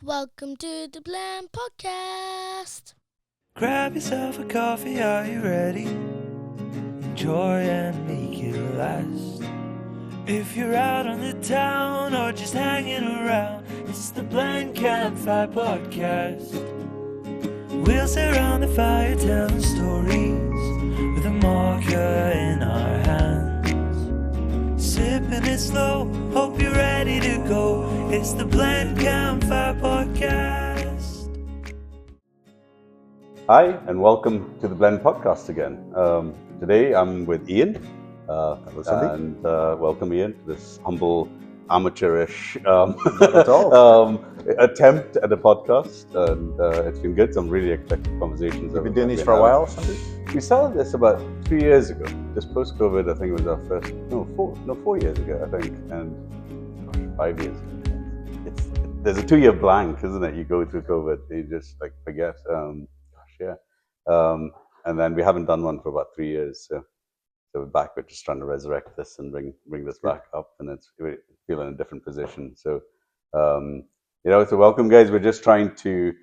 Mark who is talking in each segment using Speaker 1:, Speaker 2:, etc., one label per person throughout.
Speaker 1: Welcome to the Blend Podcast.
Speaker 2: Grab yourself a coffee, are you ready? Enjoy and make it last. If you're out on the town or just hanging around, it's the Blend Campfire Podcast. We'll sit around the fire telling stories with a marker in our hands. Sipping it slow, hope you're ready to go. It's the Blend Campfire Podcast.
Speaker 3: Hi, and welcome to the Blend Podcast again. Today I'm with Ian.
Speaker 4: Hello, Sandy.
Speaker 3: And welcome, Ian, to this humble, amateurish
Speaker 4: Not at all.
Speaker 3: attempt at a podcast. And it's been good. Some really eclectic conversations.
Speaker 4: You've been doing these for a while, Sandy?
Speaker 3: We started this about 3 years ago. Just post-COVID, I think it was our first, 4 years ago, I think. And 5 years ago. There's a 2-year blank, isn't it? You go through COVID, you just forget. And then we haven't done one for about 3 years. So we're back. We're just trying to resurrect this and bring this back up, and we're feeling in a different position. So, so welcome, guys. We're just trying to,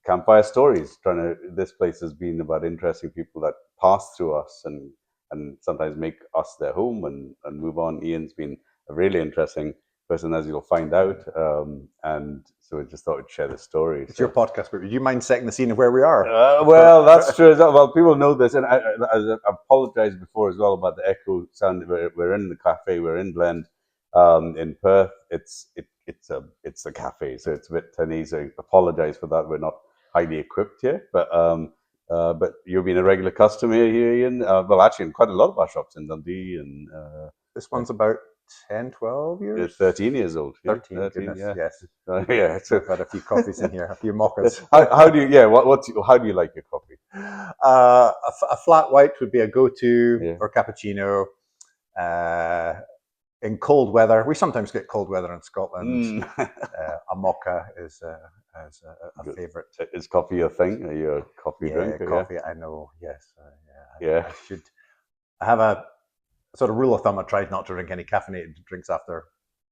Speaker 3: campfire stories. This place has been about interesting people that pass through us and sometimes make us their home and move on. Ian's been a really interesting person, as you'll find out, and so I just thought I'd share the story.
Speaker 4: It's your podcast, but would you mind setting the scene of where we are?
Speaker 3: Well, that's true. Well, people know this, and I apologized before as well about the echo sound. We're in the cafe. We're in Blend, in Perth. It's a cafe, so it's a bit tinny. So I apologize for that. We're not highly equipped here, but you've been a regular customer here, Ian. Well, actually, in quite a lot of our shops in Dundee, and
Speaker 4: This one's about 10, 12 years?
Speaker 3: it's 13 years old.
Speaker 4: 13,
Speaker 3: goodness,
Speaker 4: yes.
Speaker 3: Yeah. So
Speaker 4: I've had a few coffees in here, a few mochas.
Speaker 3: how do you? Yeah. How do you like your coffee?
Speaker 4: A flat white would be a go-to,
Speaker 3: Yeah.
Speaker 4: or cappuccino. In cold weather, we sometimes get cold weather in Scotland. A mocha is a
Speaker 3: Good.
Speaker 4: favourite.
Speaker 3: Is coffee your thing? Are you a coffee drinker?
Speaker 4: Coffee. I know. Yes.
Speaker 3: Yeah.
Speaker 4: I should. I have a sort of rule of thumb. I try not to drink any caffeinated drinks after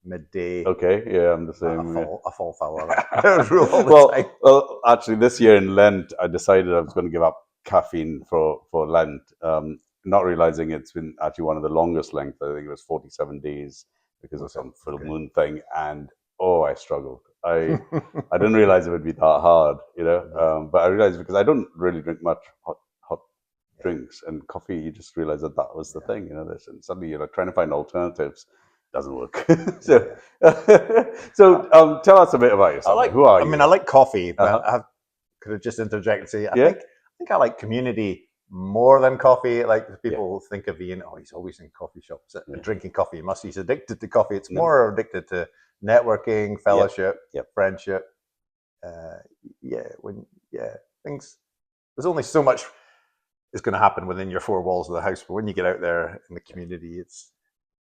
Speaker 4: midday.
Speaker 3: Okay. Yeah, I'm the same.
Speaker 4: I fall foul of that rule all the time.
Speaker 3: Well, actually, this year in Lent, I decided I was going to give up caffeine for Lent, not realizing it's been actually one of the longest lengths. I think it was 47 days because of some full moon thing, and I struggled. I didn't realize it would be that hard, but I realized because I don't really drink much hot drinks, and coffee, you just realize that was the thing, and suddenly you're trying to find alternatives. Doesn't work. So tell us a bit about yourself. Who are you?
Speaker 4: I like coffee, but I could have just interject and say, I think I like community more than coffee. Like people think of Ian, he's always in coffee shops drinking coffee. He's addicted to coffee. It's more addicted to networking, fellowship, friendship. Things. There's only so much is going to happen within your four walls of the house, but when you get out there in the community,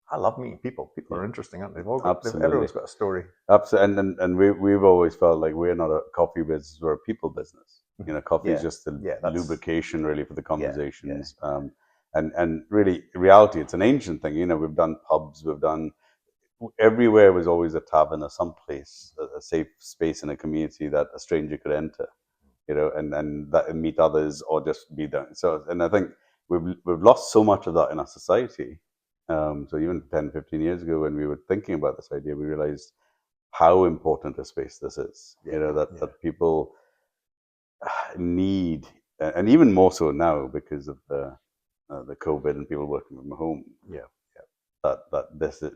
Speaker 4: I love meeting people. People are interesting, aren't they? Everyone's got a story.
Speaker 3: Absolutely, and we've always felt like we're not a coffee business; we're a people business. Coffee is just the lubrication, really, for the conversations. And really, reality, it's an ancient thing. We've done pubs, everywhere was always a tavern or some place, a safe space in a community that a stranger could enter. And that meet others or just be there. So, and I think we've lost so much of that in our society. So even 10, 15 years ago, when we were thinking about this idea, we realized how important a space this is. That people need, and even more so now because of the COVID and people working from home.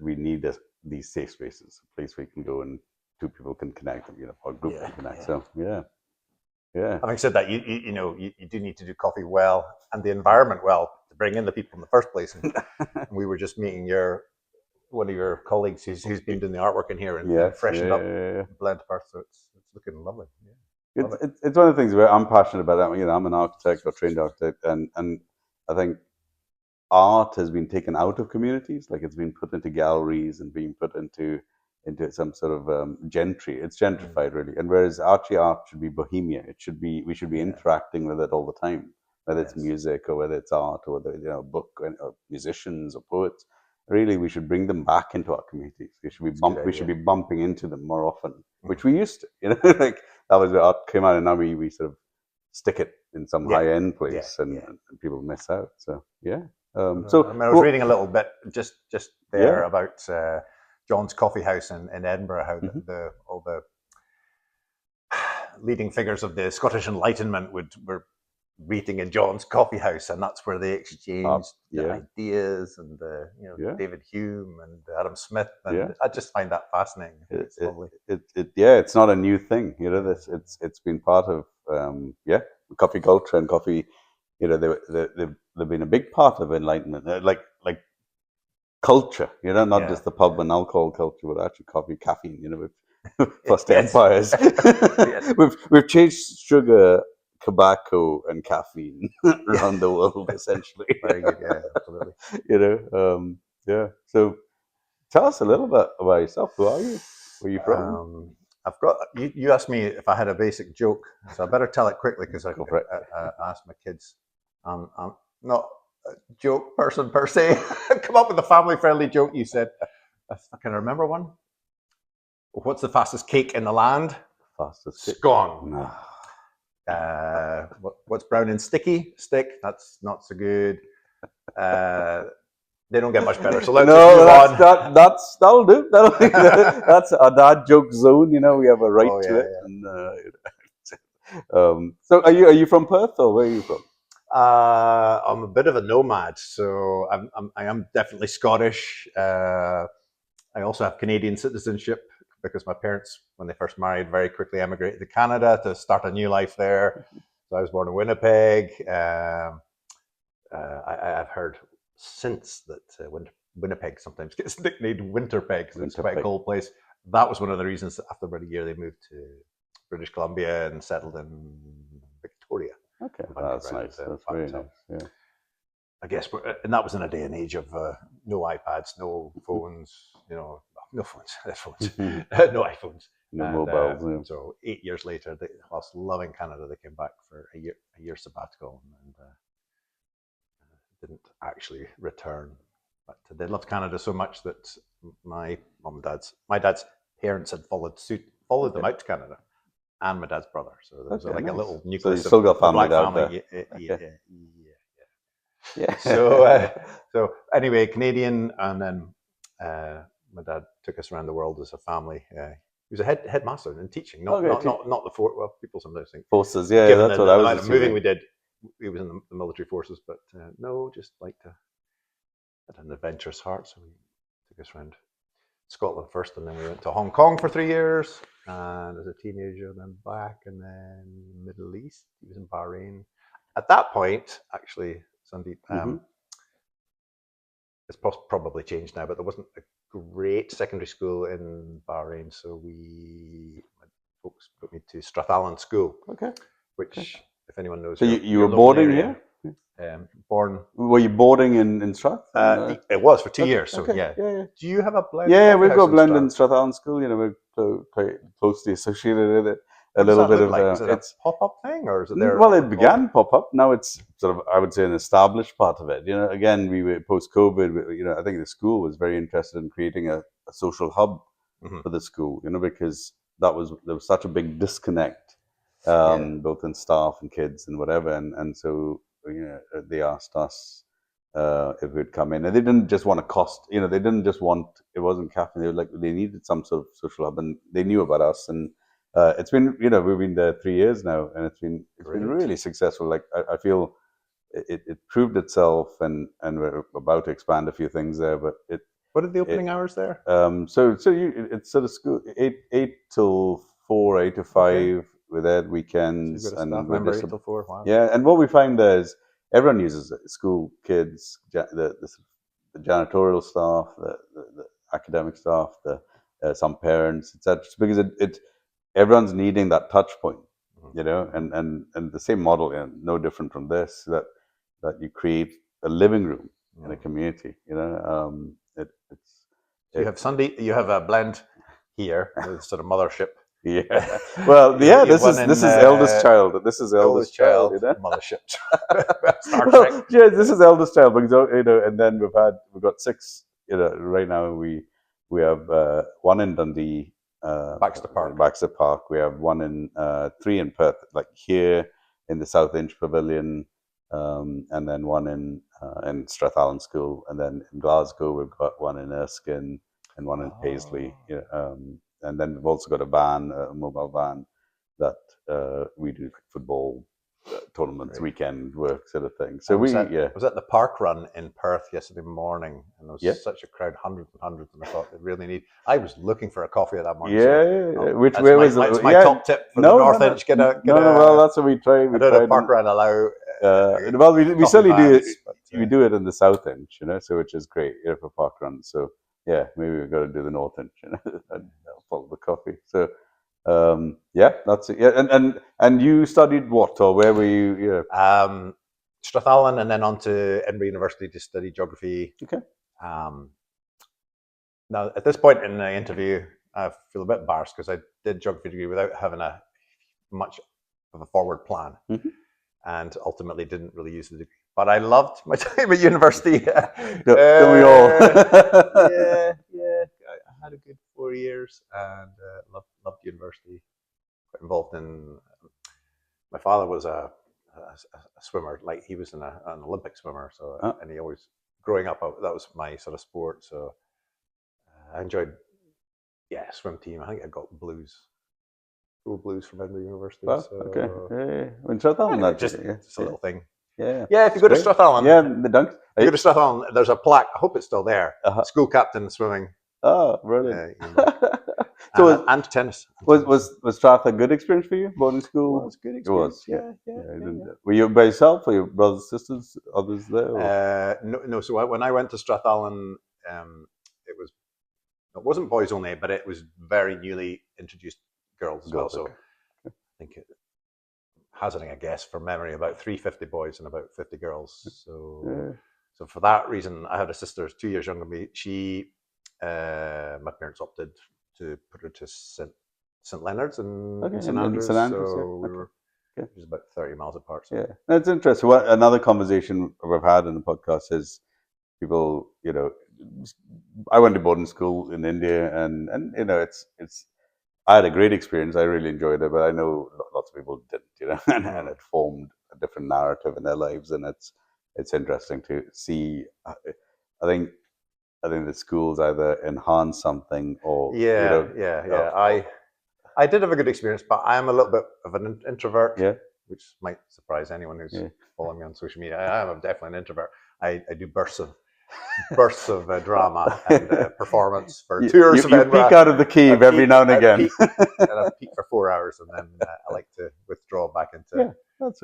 Speaker 3: We need these safe spaces, a place where you can go and two people can connect, or a group can connect. So yeah.
Speaker 4: Having said that, you do need to do coffee well and the environment well to bring in the people in the first place. And we were just meeting one of your colleagues who's been doing the artwork in here and freshened up Blend Perth, so it's looking lovely. Yeah.
Speaker 3: It's one of the things where I'm passionate about that. I'm an architect or trained architect, and I think art has been taken out of communities, like it's been put into galleries and being put into some sort of gentry. It's gentrified, really. And whereas art should be bohemia. We should be interacting with it all the time, whether it's music or whether it's art or whether a book or musicians or poets. really we should bring them back into our communities. We should be bumping into them more often, which we used to. You know, like that was where art came out, and now we sort of stick it in some high-end place, and people miss out. So yeah.
Speaker 4: I was reading a little bit just there about John's Coffee House in Edinburgh, how all the leading figures of the Scottish Enlightenment were meeting in John's Coffee House, and that's where they exchanged ideas, and David Hume and Adam Smith, and I just find that fascinating. It's lovely.
Speaker 3: It's not a new thing, you know. It's been part of coffee culture and coffee. You know, they've been a big part of Enlightenment, like culture. You know, not just the pub and alcohol culture, but actually coffee, caffeine. You know, first empires. We've changed sugar, tobacco, and caffeine around the world, essentially.
Speaker 4: Very good, absolutely.
Speaker 3: You know, So, tell us a little bit about yourself. Who are you? Where are you from?
Speaker 4: I've got. You asked me if I had a basic joke, so I better tell it quickly because I asked my kids. I'm not a joke person per se. Come up with a family-friendly joke. You said, I can remember one. What's the fastest cake in the land?
Speaker 3: Fastest
Speaker 4: scone.
Speaker 3: No.
Speaker 4: What's brown and sticky? Stick. That's not so good. They don't get much better. So let's move on.
Speaker 3: That'll do. That's a dad joke zone. You know, we have a right to it. And, so, are you from Perth, or where are you from?
Speaker 4: I'm a bit of a nomad, so I am definitely Scottish. I also have Canadian citizenship because my parents, when they first married, very quickly emigrated to Canada to start a new life there. So I was born in Winnipeg. I've heard since that Winnipeg sometimes gets nicknamed Winterpeg because it's quite a cold place. That was one of the reasons that after about a year they moved to British Columbia and settled in Victoria.
Speaker 3: Okay, that's nice. That's very nice. Yeah.
Speaker 4: I guess, and that was in a day and age of no iPads, no phones, no phones, no iPhones,
Speaker 3: no mobiles.
Speaker 4: So 8 years later, whilst loving Canada, they came back for a year sabbatical and didn't actually return. But they loved Canada so much that my dad's parents had followed them out to Canada. And my dad's brother, so there was a little nucleus.
Speaker 3: So you still got family out
Speaker 4: there. Yeah. So anyway, Canadian, and then my dad took us around the world as a family. He was a headmaster in teaching, not the fort. Well, people sometimes think
Speaker 3: forces. Yeah, that's what I was assuming.
Speaker 4: Moving we did. He was in the military forces, but no, just like had an adventurous heart, so he took us around Scotland first, and then we went to Hong Kong for 3 years, and as a teenager, then back, and then Middle East. He was in Bahrain. At that point, actually, Sandeep, it's probably changed now, but there wasn't a great secondary school in Bahrain, so my folks put me to Strathallan School, which, if anyone knows,
Speaker 3: so you were boarding here.
Speaker 4: Born.
Speaker 3: Were you boarding in Strath?
Speaker 4: It was for 2 years. So yeah. Do you have a blend?
Speaker 3: Yeah, we've got a blend in Strathallan School. You know, we're quite closely associated with it. A little bit of
Speaker 4: is it a pop-up thing, or is it there?
Speaker 3: Well, it began pop-up. Now it's sort of, I would say, an established part of it. You know, again, we were post-COVID. You know, I think the school was very interested in creating a social hub for the school. You know, because there was such a big disconnect, both in staff and kids and whatever, and so. They asked us if we'd come in, and they didn't just want a cost. You know, they didn't just want. It wasn't caffeine. They were like they needed some sort of social hub, and they knew about us. And it's been, we've been there 3 years now, and it's been really successful. Like I feel it proved itself, and we're about to expand a few things there. But
Speaker 4: what are the opening hours there?
Speaker 3: It's sort of school 8 till 4, 8 to 5. With that weekends,
Speaker 4: so and we're 8 till 4. Wow.
Speaker 3: Yeah, and what we find there is everyone uses it. School kids, the janitorial staff, the academic staff, some parents, etc. Because everyone's needing that touch point, and the same model, no different from this. That you create a living room in a community.
Speaker 4: You have a blend here, sort of mothership.
Speaker 3: Yeah. Well, this is eldest child. This is eldest child.
Speaker 4: Mothership.
Speaker 3: Well, yeah, this is eldest child because and then we've got 6 right now we have one in Dundee,
Speaker 4: Baxter Park.
Speaker 3: Baxter Park. We have one in 3 in Perth, like here in the South Inch Pavilion, and then one in Strathallan School, and then in Glasgow we've got one in Erskine and one in Paisley. And then we've also got a mobile van that we do football tournaments, weekend work sort of thing. So I was at
Speaker 4: the park run in Perth yesterday morning, and there was such a crowd, hundreds and hundreds, and I thought they really need. I was looking for a coffee at that morning.
Speaker 3: Which way was
Speaker 4: it? My top tip for the North Inch.
Speaker 3: Well, that's what we try.
Speaker 4: I know the park run allow.
Speaker 3: Well, we certainly do it. We do it in the South Inch, so which is great for park runs. So yeah, maybe we've got to do the North Inch, and follow the coffee. So. That's it. Yeah, and you studied what, or where were you? Yeah.
Speaker 4: Strathallan, and then on to Edinburgh University to study geography.
Speaker 3: Okay.
Speaker 4: Now, at this point in the interview, I feel a bit embarrassed because I did geography degree without having much of a forward plan, and ultimately didn't really use the degree. But I loved my time at university.
Speaker 3: Don't we all?
Speaker 4: I had a good 4 years and loved university. Got involved in. My father was a swimmer, like he was an Olympic swimmer. So and he always growing up that was my sort of sport. So I enjoyed swim team. I think I got blues from Edinburgh University.
Speaker 3: Well,
Speaker 4: so,
Speaker 3: okay. In Strathallan,
Speaker 4: just a little thing.
Speaker 3: Yeah.
Speaker 4: If you go to Strathallan,
Speaker 3: the dunk.
Speaker 4: If you go to Strathallan, there's a plaque. I hope it's still there. School captain swimming.
Speaker 3: Oh, brilliant!
Speaker 4: And tennis.
Speaker 3: Was Strath a good experience for you? Boarding school?
Speaker 4: It was a good experience.
Speaker 3: It was. Yeah. Were you by yourself, or your brothers, sisters, others there?
Speaker 4: No. So when I went to Strathallan, it wasn't boys only, but it was very newly introduced girls as well. So I think hazarding a guess from memory, about 350 boys and about 50 girls. So for that reason, I had a sister who's 2 years younger than me. My parents opted to put her to St Leonard's and St Andrews. So we were just about 30 miles apart. So.
Speaker 3: Yeah, that's interesting. Another conversation we've had in the podcast is people. I went to boarding school in India, and it's. I had a great experience. I really enjoyed it, but I know lots of people didn't. And it formed a different narrative in their lives, and it's interesting to see. I think the schools either enhance something or
Speaker 4: I did have a good experience, but I am a little bit of an introvert, which might surprise anyone who's following me on social media. I am definitely an introvert. I do bursts of drama and performance for tours of Edinburgh.
Speaker 3: You peek out of the cave every now and again.
Speaker 4: I peek for 4 hours, and then I like to withdraw back into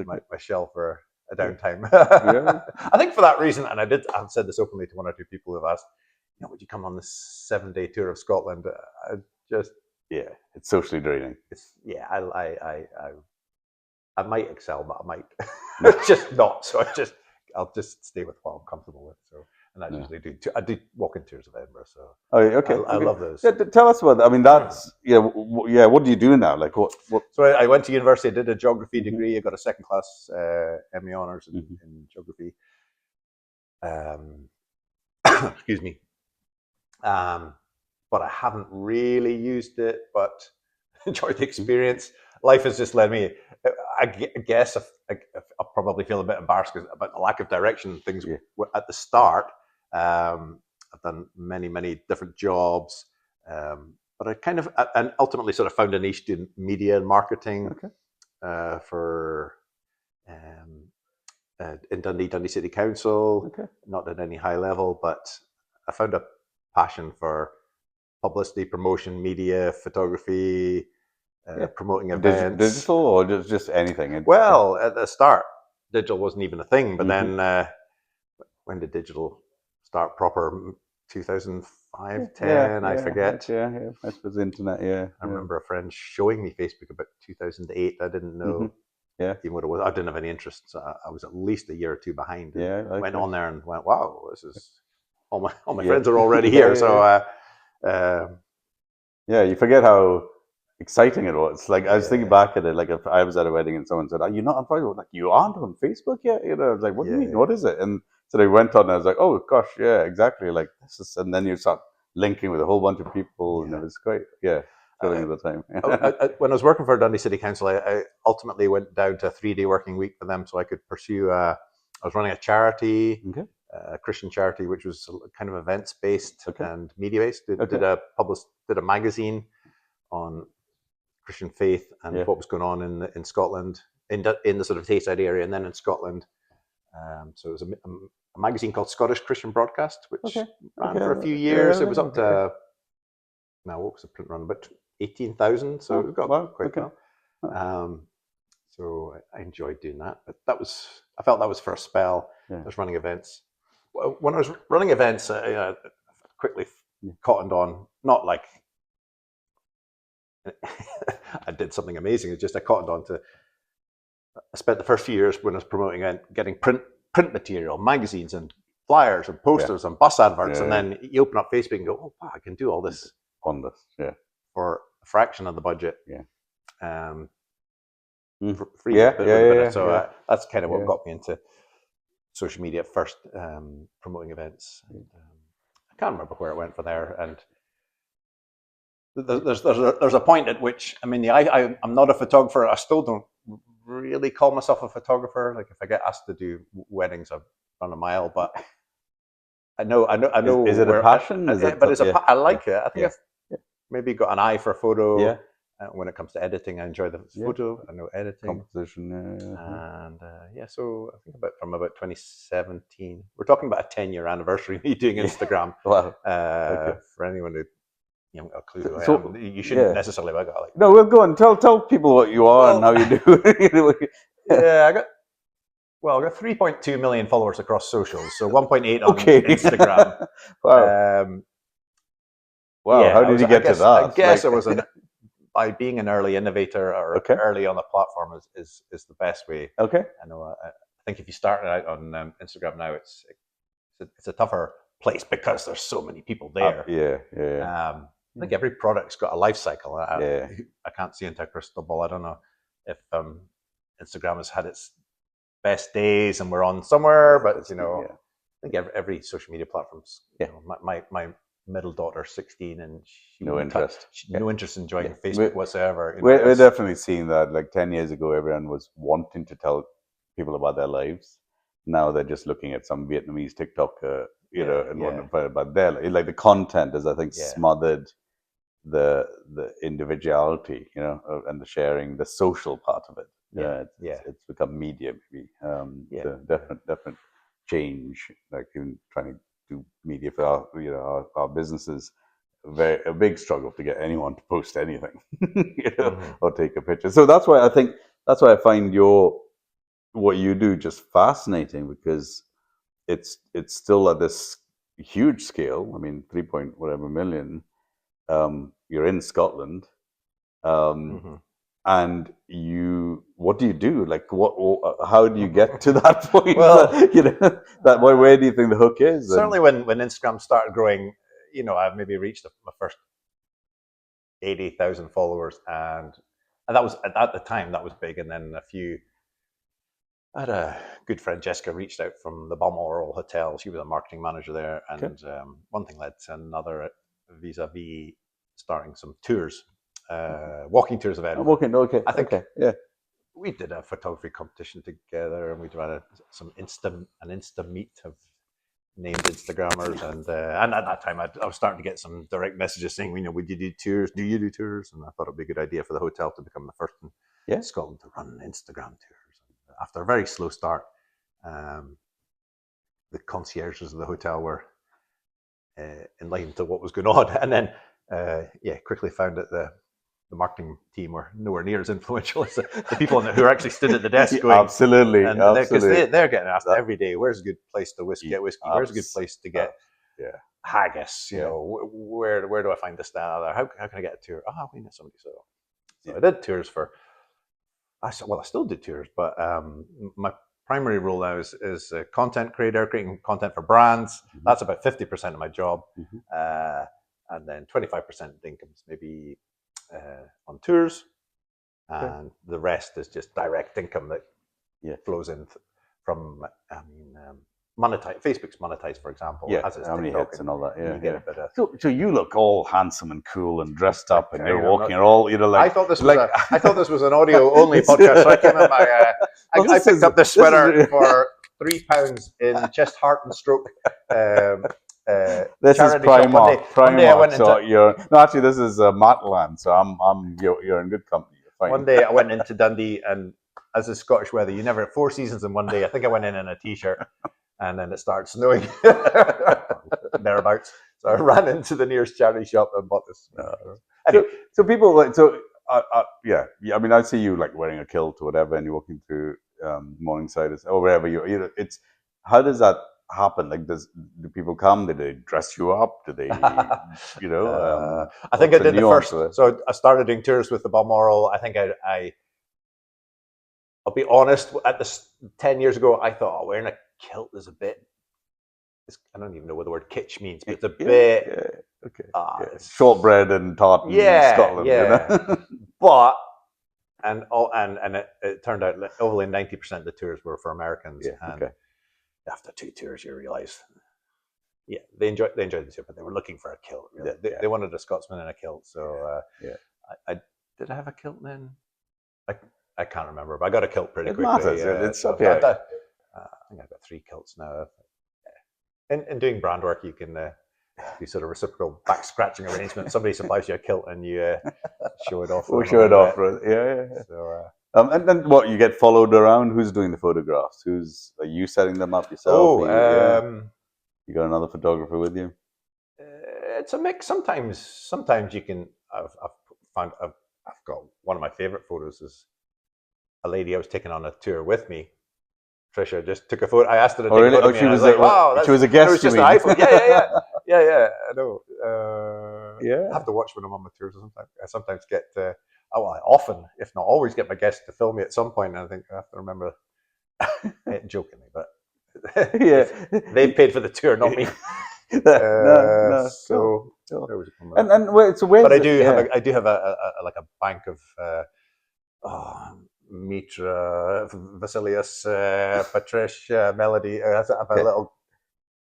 Speaker 4: my shell for a downtime. I think for that reason, and I've said this openly to one or two people who've asked, would you come on this 7-day tour of Scotland?
Speaker 3: It's socially draining.
Speaker 4: I might excel, but I might just not. So I'll just stay with what I'm comfortable with. So, and I usually do. I do walking tours of Edinburgh. So I love those.
Speaker 3: Yeah, tell us about that. I mean, that's what do you do now? Like what?
Speaker 4: So I went to university. I did a geography degree. I got a second class MA honours in geography. Excuse me. But I haven't really used it, but enjoyed the experience. Life has just led me. I guess I'll probably feel a bit embarrassed about the lack of direction. Things at the start. I've done many, many different jobs, but I kind of and ultimately sort of found a niche in media and marketing for in Dundee City Council. Not at any high level, but I found a passion for publicity, promotion, media, photography, promoting events.
Speaker 3: Digital or just anything?
Speaker 4: Well, at the start, digital wasn't even a thing. But then when did digital start proper? 2005, 10, I forget.
Speaker 3: I suppose the internet,
Speaker 4: I remember a friend showing me Facebook about 2008. I didn't know even what it was. I didn't have any interest. So I was at least a year or two behind. Went on there and went, wow, this is... All my friends are already here, so
Speaker 3: you forget how exciting it was. Like I was thinking back at it, like if I was at a wedding and someone said, "Are you not on Facebook?" Like, you aren't on Facebook yet? I was like, "What do you mean? What is it?" And So they went on, and I was like, oh gosh, yeah, exactly. Like this is, and then you start linking with a whole bunch of people, and it was great. Yeah, feeling at the time.
Speaker 4: When I was working for Dundee City Council, I ultimately went down to a 3-day working week for them, so I could pursue. I was running a charity, a Christian charity, which was kind of events based and media based. Did a magazine on Christian faith and what was going on in Scotland, in the sort of Tayside area, and then in Scotland. So it was a magazine called Scottish Christian Broadcast, which ran for a few years. It was up to now, what was the print run? About 18,000. So it got quite well. So I enjoyed doing that. But I felt that was for a spell. I was running events. When I was running events, I quickly cottoned on, not like I did something amazing. It's just I cottoned on to. I spent the first few years when I was promoting and getting print material, magazines and flyers and posters and bus adverts, and then you open up Facebook and go, "Oh wow, I can do all this
Speaker 3: on this,
Speaker 4: for a fraction of the budget." Free. So that's kind of what got me into social media first, promoting events. And, I can't remember where it went from there, and there's a point at which, I mean, I'm not a photographer. I still don't really call myself a photographer. Like if I get asked to do weddings, I run a mile. But I know.
Speaker 3: Is it a passion?
Speaker 4: I like it. I think I've maybe got an eye for a photo. When it comes to editing, I enjoy the photo. I know editing,
Speaker 3: composition,
Speaker 4: and So I think from about 2017, we're talking about a 10-year anniversary of me doing Instagram.
Speaker 3: Wow.
Speaker 4: For anyone who. You haven't got a clue who I am. You shouldn't necessarily have got like.
Speaker 3: No, we'll go and tell people what you are and how you do it.
Speaker 4: I got 3.2 million followers across socials, so 1.8 on Instagram.
Speaker 3: Wow. Wow. How did you get to that?
Speaker 4: I guess it was by being an early innovator or early on the platform is the best way.
Speaker 3: Okay.
Speaker 4: I know. I think if you start out on Instagram now, it's a tougher place because there's so many people there. I think every product's got a life cycle. I can't see into a crystal ball. I don't know if Instagram has had its best days and we're on somewhere, but I think every social media platform's. My middle daughter's 16 and
Speaker 3: no interest
Speaker 4: in joining Facebook whatsoever.
Speaker 3: We're definitely seeing that. Like 10 years ago, everyone was wanting to tell people about their lives. Now they're just looking at some Vietnamese TikToker, but they're like the content is, I think, smothered the individuality, and the sharing, the social part of it. It's become media, maybe. The definite change. Like even trying to do media for our businesses, a big struggle to get anyone to post anything, or take a picture. So that's why I find what you do just fascinating, because it's still at this huge scale. I mean, 3 whatever million. You're in Scotland, and what do you do? Like, how do you get to that point? Well, where do you think the hook is?
Speaker 4: Certainly, when Instagram started growing, I maybe reached my first 80,000 followers, and that was at the time that was big. And then I had a good friend, Jessica, reached out from the Balmoral Hotel. She was a marketing manager there, and one thing led to another, vis-a-vis starting some tours, walking tours of Edinburgh. I think we did a photography competition together, and we did an Insta meet of named Instagrammers, and at that time I was starting to get some direct messages saying, would you do tours? Do you do tours? And I thought it'd be a good idea for the hotel to become the first in Scotland to run Instagram tours. After a very slow start, the concierges of the hotel were enlightened to what was going on, and then quickly found that the marketing team were nowhere near as influential as the people who are actually stood at the desk going,
Speaker 3: absolutely,
Speaker 4: because they're getting asked every day, where's a good place to get whiskey? Where's a good place to get haggis? Where do I find this, that, other? How can I get a tour? We know somebody. So I did tours I still do tours, but my primary role now is a content creator, creating content for brands. That's about 50% of my job. And then 25% of the income is maybe on tours. And the rest is just direct income that flows in from, Facebook's monetized, for example.
Speaker 3: Yeah,
Speaker 4: as it's
Speaker 3: how many
Speaker 4: TikTok,
Speaker 3: hits and all that. Yeah,
Speaker 4: you get a bit of.
Speaker 3: So you look all handsome and cool and dressed up, and you're walking. You're all, like.
Speaker 4: I thought this was an audio only podcast, so I came in my. I picked up this sweater for £3 in Chest, Heart and Stroke.
Speaker 3: This is Primark. Actually, this is Matland. So you're in good company.
Speaker 4: One day I went into Dundee, and as is Scottish weather, you never have 4 seasons in one day. I think I went in a t-shirt, and then it started snowing thereabouts. So I ran into the nearest charity shop and bought this.
Speaker 3: Anyway. So people like yeah. I mean, I see you like wearing a kilt or whatever, and you're walking through Morningside or wherever you're. It's how does that happen? Like, do people come? Do they dress you up? Do they,
Speaker 4: I think I did the first. So I started doing tours with the Balmoral. I think I'll be honest. At this 10 years ago, I thought wearing a kilt is a bit. I don't even know what the word kitsch means, but it's a bit.
Speaker 3: Yeah, okay. Shortbread and tartan in Scotland.
Speaker 4: Yeah. You know? But it turned out that only 90% of the tours were for Americans.
Speaker 3: Yeah,
Speaker 4: and after 2 tours, you realise, they enjoyed the tour, but they were looking for a kilt. Really. They wanted a Scotsman in a kilt. So I did I have a kilt then? I can't remember, but I got a kilt pretty quickly.
Speaker 3: Matters. It's okay.
Speaker 4: I think I've got 3 kilts now. In doing brand work, you can do sort of reciprocal back scratching arrangements. Somebody supplies you a kilt and you show it off.
Speaker 3: We'll show it off, right? Yeah.
Speaker 4: So,
Speaker 3: and then what? You get followed around. Who's doing the photographs? Are you setting them up yourself? You got another photographer with you?
Speaker 4: It's a mix. Sometimes you can. I've got one of my favorite photos is a lady I was taking on a tour with me. Trisha just took a photo. I asked her to take a photo of me.
Speaker 3: She was a guest.
Speaker 4: It was just an iPhone. Yeah. I know. I have to watch when I'm on my tours. I sometimes get. I often, if not always, get my guests to film me at some point, and I think I have to remember. Jokingly, but they've paid for the tour, not me.
Speaker 3: No.
Speaker 4: So,
Speaker 3: so where?
Speaker 4: But I do have a like a bank of. Mitra, Vasilius, Patricia, Melody. I have a little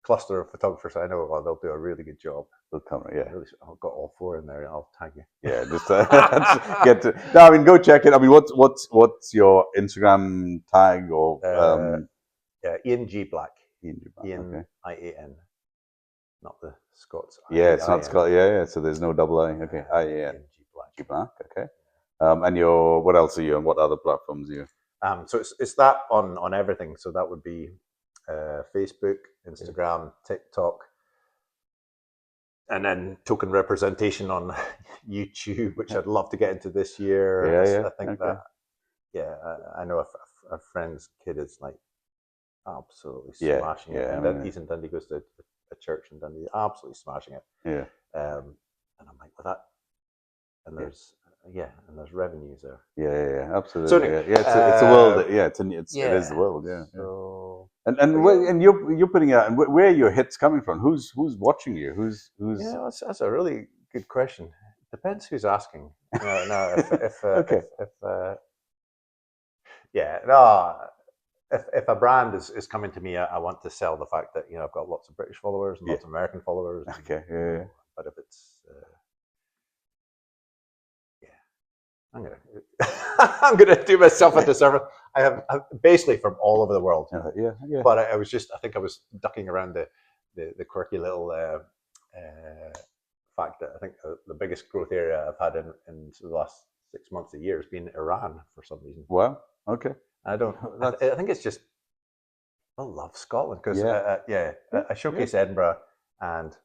Speaker 4: cluster of photographers I know. They'll do a really good job.
Speaker 3: They'll come,
Speaker 4: I've got all 4 in there. I'll tag you.
Speaker 3: Yeah, just get to. No, I mean, go check it. I mean, what's your Instagram tag or?
Speaker 4: Ian G Black.
Speaker 3: Ian
Speaker 4: IAN, not the Scots.
Speaker 3: Yeah, it's not Scott. Yeah. So there's no double I. Okay, IAN. G Black. Okay. And what else are you on? What other platforms are you?
Speaker 4: So it's that on everything. So that would be Facebook, Instagram, TikTok, and then token representation on YouTube, which I'd love to get into this year.
Speaker 3: Yeah.
Speaker 4: I think that. Yeah, I know a friend's kid is like absolutely smashing it. And he's in Dundee, goes to a church in Dundee, absolutely smashing it.
Speaker 3: Yeah.
Speaker 4: And I'm like, with that, and there's. And there's revenues there.
Speaker 3: Yeah, absolutely. So, it's a world. It is the world. Yeah.
Speaker 4: So,
Speaker 3: and you're putting out. And where are your hits coming from? Who's watching you? Who's?
Speaker 4: Yeah, that's a really good question. Depends who's asking. If a brand is coming to me, I want to sell the fact that I've got lots of British followers and lots of American followers.
Speaker 3: Okay.
Speaker 4: But if it's I'm gonna do myself a disservice. I have basically from all over the world.
Speaker 3: Yeah.
Speaker 4: But I think I was ducking around the quirky little fact that I think the biggest growth area I've had in the last 6 months, a year, has been Iran for some reason.
Speaker 3: Wow. Okay.
Speaker 4: I think it's just I love Scotland because I showcase Edinburgh and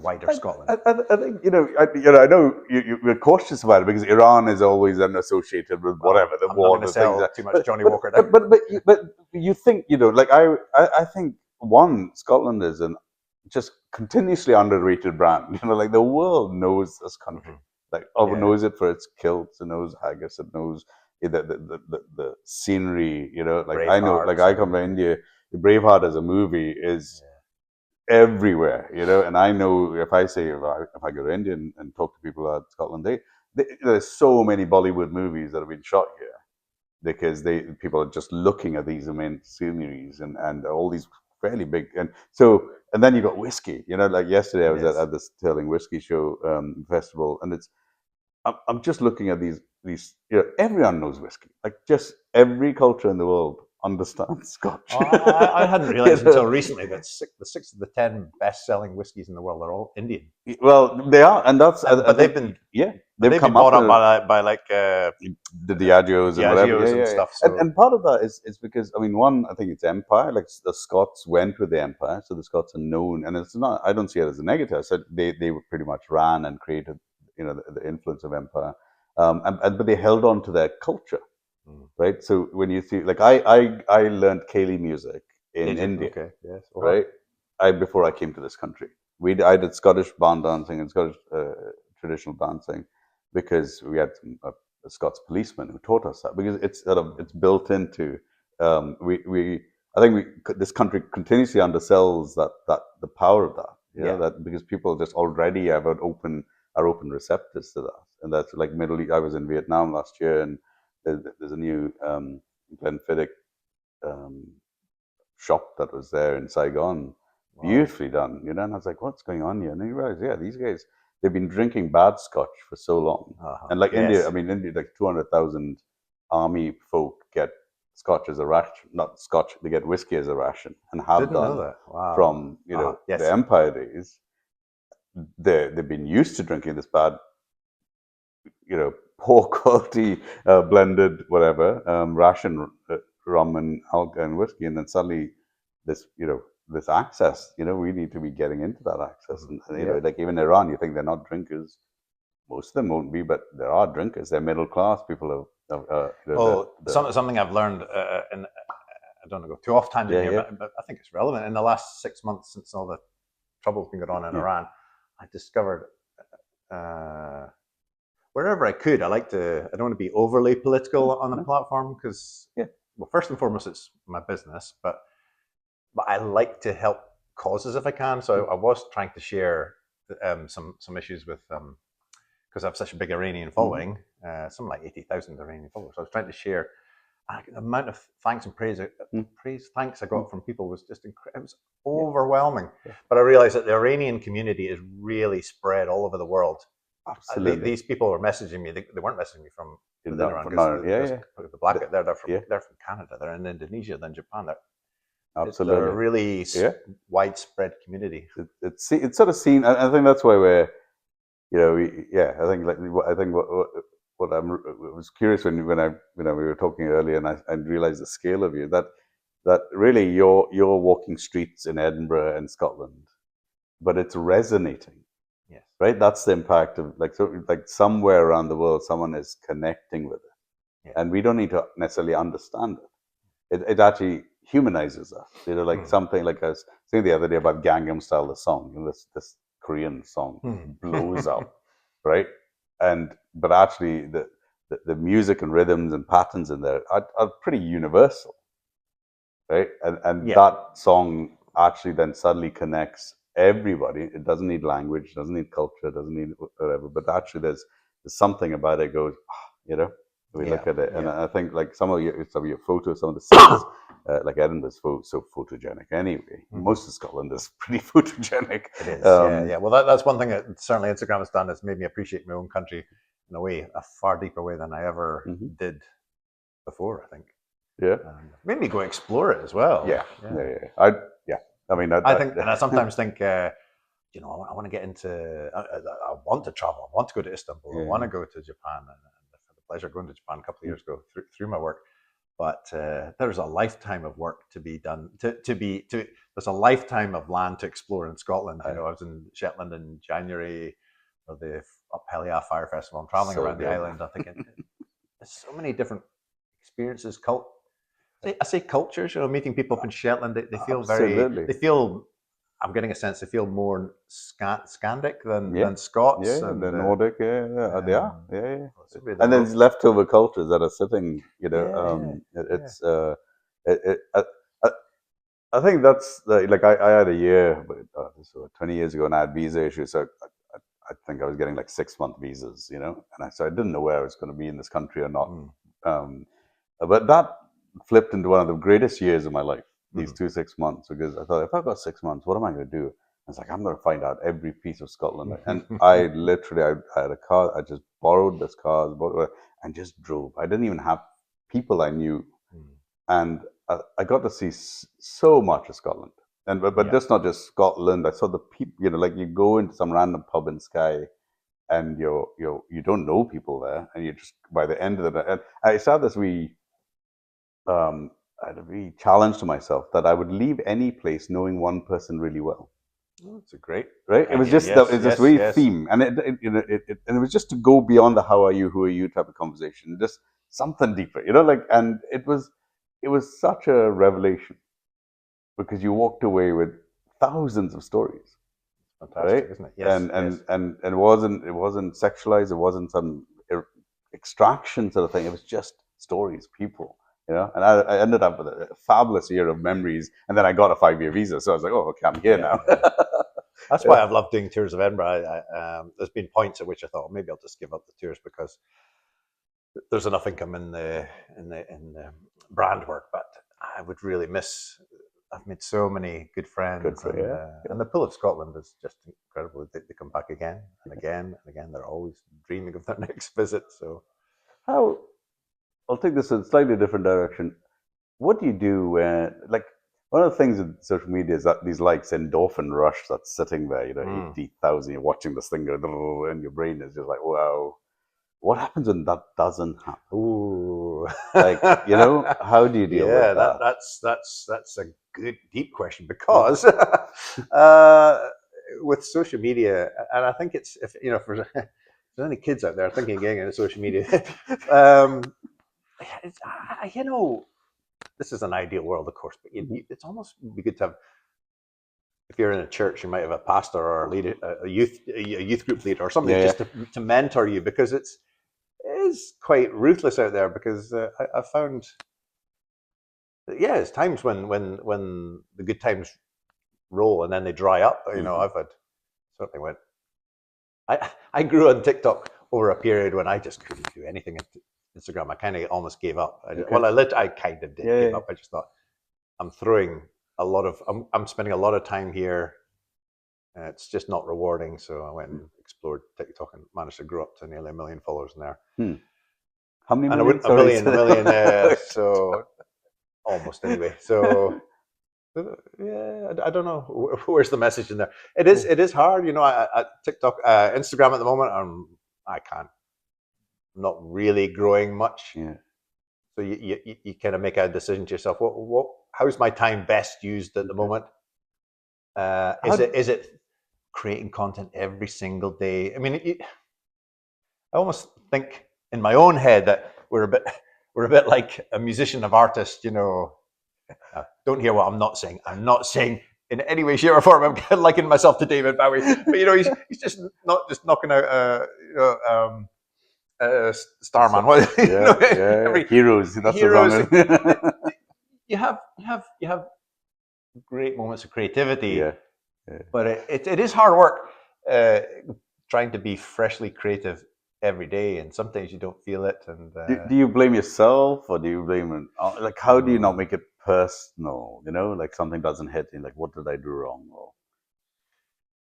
Speaker 4: wider Scotland.
Speaker 3: I think I know you're cautious about it because Iran is always associated with whatever the war.
Speaker 4: I'm not going to sell too much Johnny Walker.
Speaker 3: But you think I think Scotland is just continuously underrated brand. Like the world knows this country. Knows it for its kilts, it knows haggis, it knows the scenery. Like I know, like I come from India. The Braveheart as a movie is. Everywhere, and I know if I go to India and talk to people at Scotland, there's so many Bollywood movies that have been shot here because people are just looking at these immense sceneries and all these fairly big, and then you got whiskey. Like yesterday I was at the Sterling Whiskey Show festival, and I'm just looking at these. Everyone knows whiskey. Like just every culture in the world understands Scotch.
Speaker 4: I hadn't realized until recently that the 6 of the 10 best-selling whiskies in the world are all Indian.
Speaker 3: Well, they are, and that's.
Speaker 4: But they've been
Speaker 3: come
Speaker 4: bought up by like
Speaker 3: the Diageos and whatever
Speaker 4: and stuff. So.
Speaker 3: And part of that is because one, I think it's empire. Like the Scots went with the empire, so the Scots are known, and it's not. I don't see it as a negative. I said they were pretty much ran and created, the influence of empire, but they held on to their culture. Right, so when you see, like, I learned Keli music in India.
Speaker 4: Okay, yes,
Speaker 3: right. Before I came to this country, I did Scottish barn dancing and Scottish traditional dancing because we had a Scots policeman who taught us that, because it's built into I think this country continuously undersells that the power of that. That because people just already are open receptors to that, and that's like Middle East. I was in Vietnam last year, and there's a new Glenfiddich shop that was there in Saigon, beautifully done, and I was like, what's going on here? And you realize, these guys, they've been drinking bad Scotch for so long, and like India, India, like 200,000 army folk get Scotch as a ration, not Scotch, they get whiskey as a ration, and have done from the Empire days. They've been used to drinking this bad, poor quality blended whatever ration rum and whiskey, and then suddenly this this access, we need to be getting into that access, and like even Iran, you think they're not drinkers, most of them won't be, but there are drinkers. They're middle class people.
Speaker 4: Something I've learned, and I don't want to go too off tangent here, but I think it's relevant. In the last 6 months, since all the trouble's been going on in Iran, I discovered wherever I could, I don't want to be overly political on the platform because, well, first and foremost, it's my business, but I like to help causes if I can. So I was trying to share some issues with, because I have such a big Iranian following, something like 80,000 Iranian followers. So I was trying to share the amount of thanks and thanks I got from people was just incredible. It was overwhelming. But I realized that the Iranian community is really spread all over the world.
Speaker 3: Absolutely.
Speaker 4: These people were messaging me. They weren't messaging me from Iran. The blackout. They're from Canada. They're in Indonesia. Then Japan.
Speaker 3: Absolutely.
Speaker 4: They're a really widespread community.
Speaker 3: It's sort of seen. I think that's why we're, I think what I was curious when we were talking earlier, and I realized the scale of you, that really you're walking streets in Edinburgh and Scotland, but it's resonating.
Speaker 4: Yes.
Speaker 3: Right. That's the impact of like somewhere around the world, someone is connecting with it, and we don't need to necessarily understand it. It actually humanizes us. Like something like I was saying the other day about Gangnam Style, the song, this Korean song blows up, right? But actually the music and rhythms and patterns in there are pretty universal, right? And that song actually then suddenly connects everybody. It doesn't need language, it doesn't need culture, it doesn't need whatever, but actually there's something about it goes, we look at it, and I think like some of your photos, some of the scenes, like Edinburgh's so photogenic anyway. Most of Scotland is pretty photogenic.
Speaker 4: It is, Well, that's one thing that certainly Instagram has done, has made me appreciate my own country in a far deeper way than I ever did before, I think.
Speaker 3: Yeah.
Speaker 4: Made me go explore it as well.
Speaker 3: Yeah.
Speaker 4: I sometimes think, I want to get into, I want to travel, I want to go to Istanbul, I want to go to Japan, and I had the pleasure of going to Japan a couple of years ago through my work. But there's a lifetime of work to be done. There's a lifetime of land to explore in Scotland. I was in Shetland in January for the Up Fire Festival. I'm traveling around the island. I'm thinking, there's so many different experiences. I say cultures. Meeting people up in Shetland, they feel They feel. I'm getting a sense they feel more Scandic than Scots.
Speaker 3: Yeah, and than Nordic. They are. Yeah. And there's leftover cultures that are sitting. I think that's like I had a year, 20 years ago, and I had visa issues. So I think I was getting like 6-month visas, and so I didn't know where I was going to be in this country or not. But that flipped into one of the greatest years of my life, these 6 months, because I thought, if I've got 6 months, what am I going to do? I was like, I'm going to find out every piece of Scotland. And I literally, I had a car, I just borrowed this car and just drove. I didn't even have people I knew. And I got to see so much of Scotland. And but just not just Scotland. I saw the people, like you go into some random pub in Skye, and you don't know people there, and you just, by the end of the day, and I started this I had a wee challenge to myself that I would leave any place knowing one person really well.
Speaker 4: Oh, that's a great,
Speaker 3: right? It was just this wee theme, and it was just to go beyond the "how are you, who are you" type of conversation, just something deeper, and it was such a revelation, because you walked away with thousands of stories.
Speaker 4: Fantastic, right? Isn't it? Yes,
Speaker 3: and it wasn't sexualized. It wasn't some extraction sort of thing. It was just stories, people. And I ended up with a fabulous year of memories, and then I got a 5-year visa, so I was like, "Oh, okay, I'm here now."
Speaker 4: That's why I've loved doing tours of Edinburgh. There's been points at which I thought, maybe I'll just give up the tours because there's enough income in the brand work, but I would really miss. I've made so many good friends, and the Pull of Scotland is just incredible. They come back again and again and again. They're always dreaming of their next visit. So,
Speaker 3: I'll take this in a slightly different direction. What do you do when, like, one of the things with social media is that these endorphin rush that's sitting there, 80,000, you're watching this thing go, and your brain is just like, wow. What happens when that doesn't happen?
Speaker 4: Ooh.
Speaker 3: How do you deal with that?
Speaker 4: That's a good, deep question, because with social media, and I think it's, if there's any kids out there thinking of getting into social media, this is an ideal world, of course, but it's almost be good to have. If you're in a church, you might have a pastor or a leader, a youth group leader, or something just to mentor you, because it is quite ruthless out there. Because I found, it's times when the good times roll and then they dry up. I've had certainly went. I grew on TikTok over a period when I just couldn't do anything. Instagram, I kind of almost gave up. I kind of did give up. I just thought, I'm spending a lot of time here. It's just not rewarding. So I went and explored TikTok and managed to grow up to nearly 1 million followers in there.
Speaker 3: How many?
Speaker 4: A million. So almost, anyway. So I don't know where's the message in there. It is hard, TikTok, Instagram at the moment. I can't. I'm not really growing much. So you kind of make a decision to yourself. How's my time best used at the moment? Is it creating content every single day? I mean, I almost think in my own head that we're a bit like a musician of artist. Don't hear what I'm not saying. I'm not saying in any way, shape, or form I'm likening myself to David Bowie. But he's just not just knocking out Starman.
Speaker 3: Heroes. That's
Speaker 4: heroes. You have great moments of creativity, but it is hard work trying to be freshly creative every day, and sometimes you don't feel it. And
Speaker 3: do you blame yourself, or do you blame how do you not make it personal? Like something doesn't hit, and like, what did I do wrong?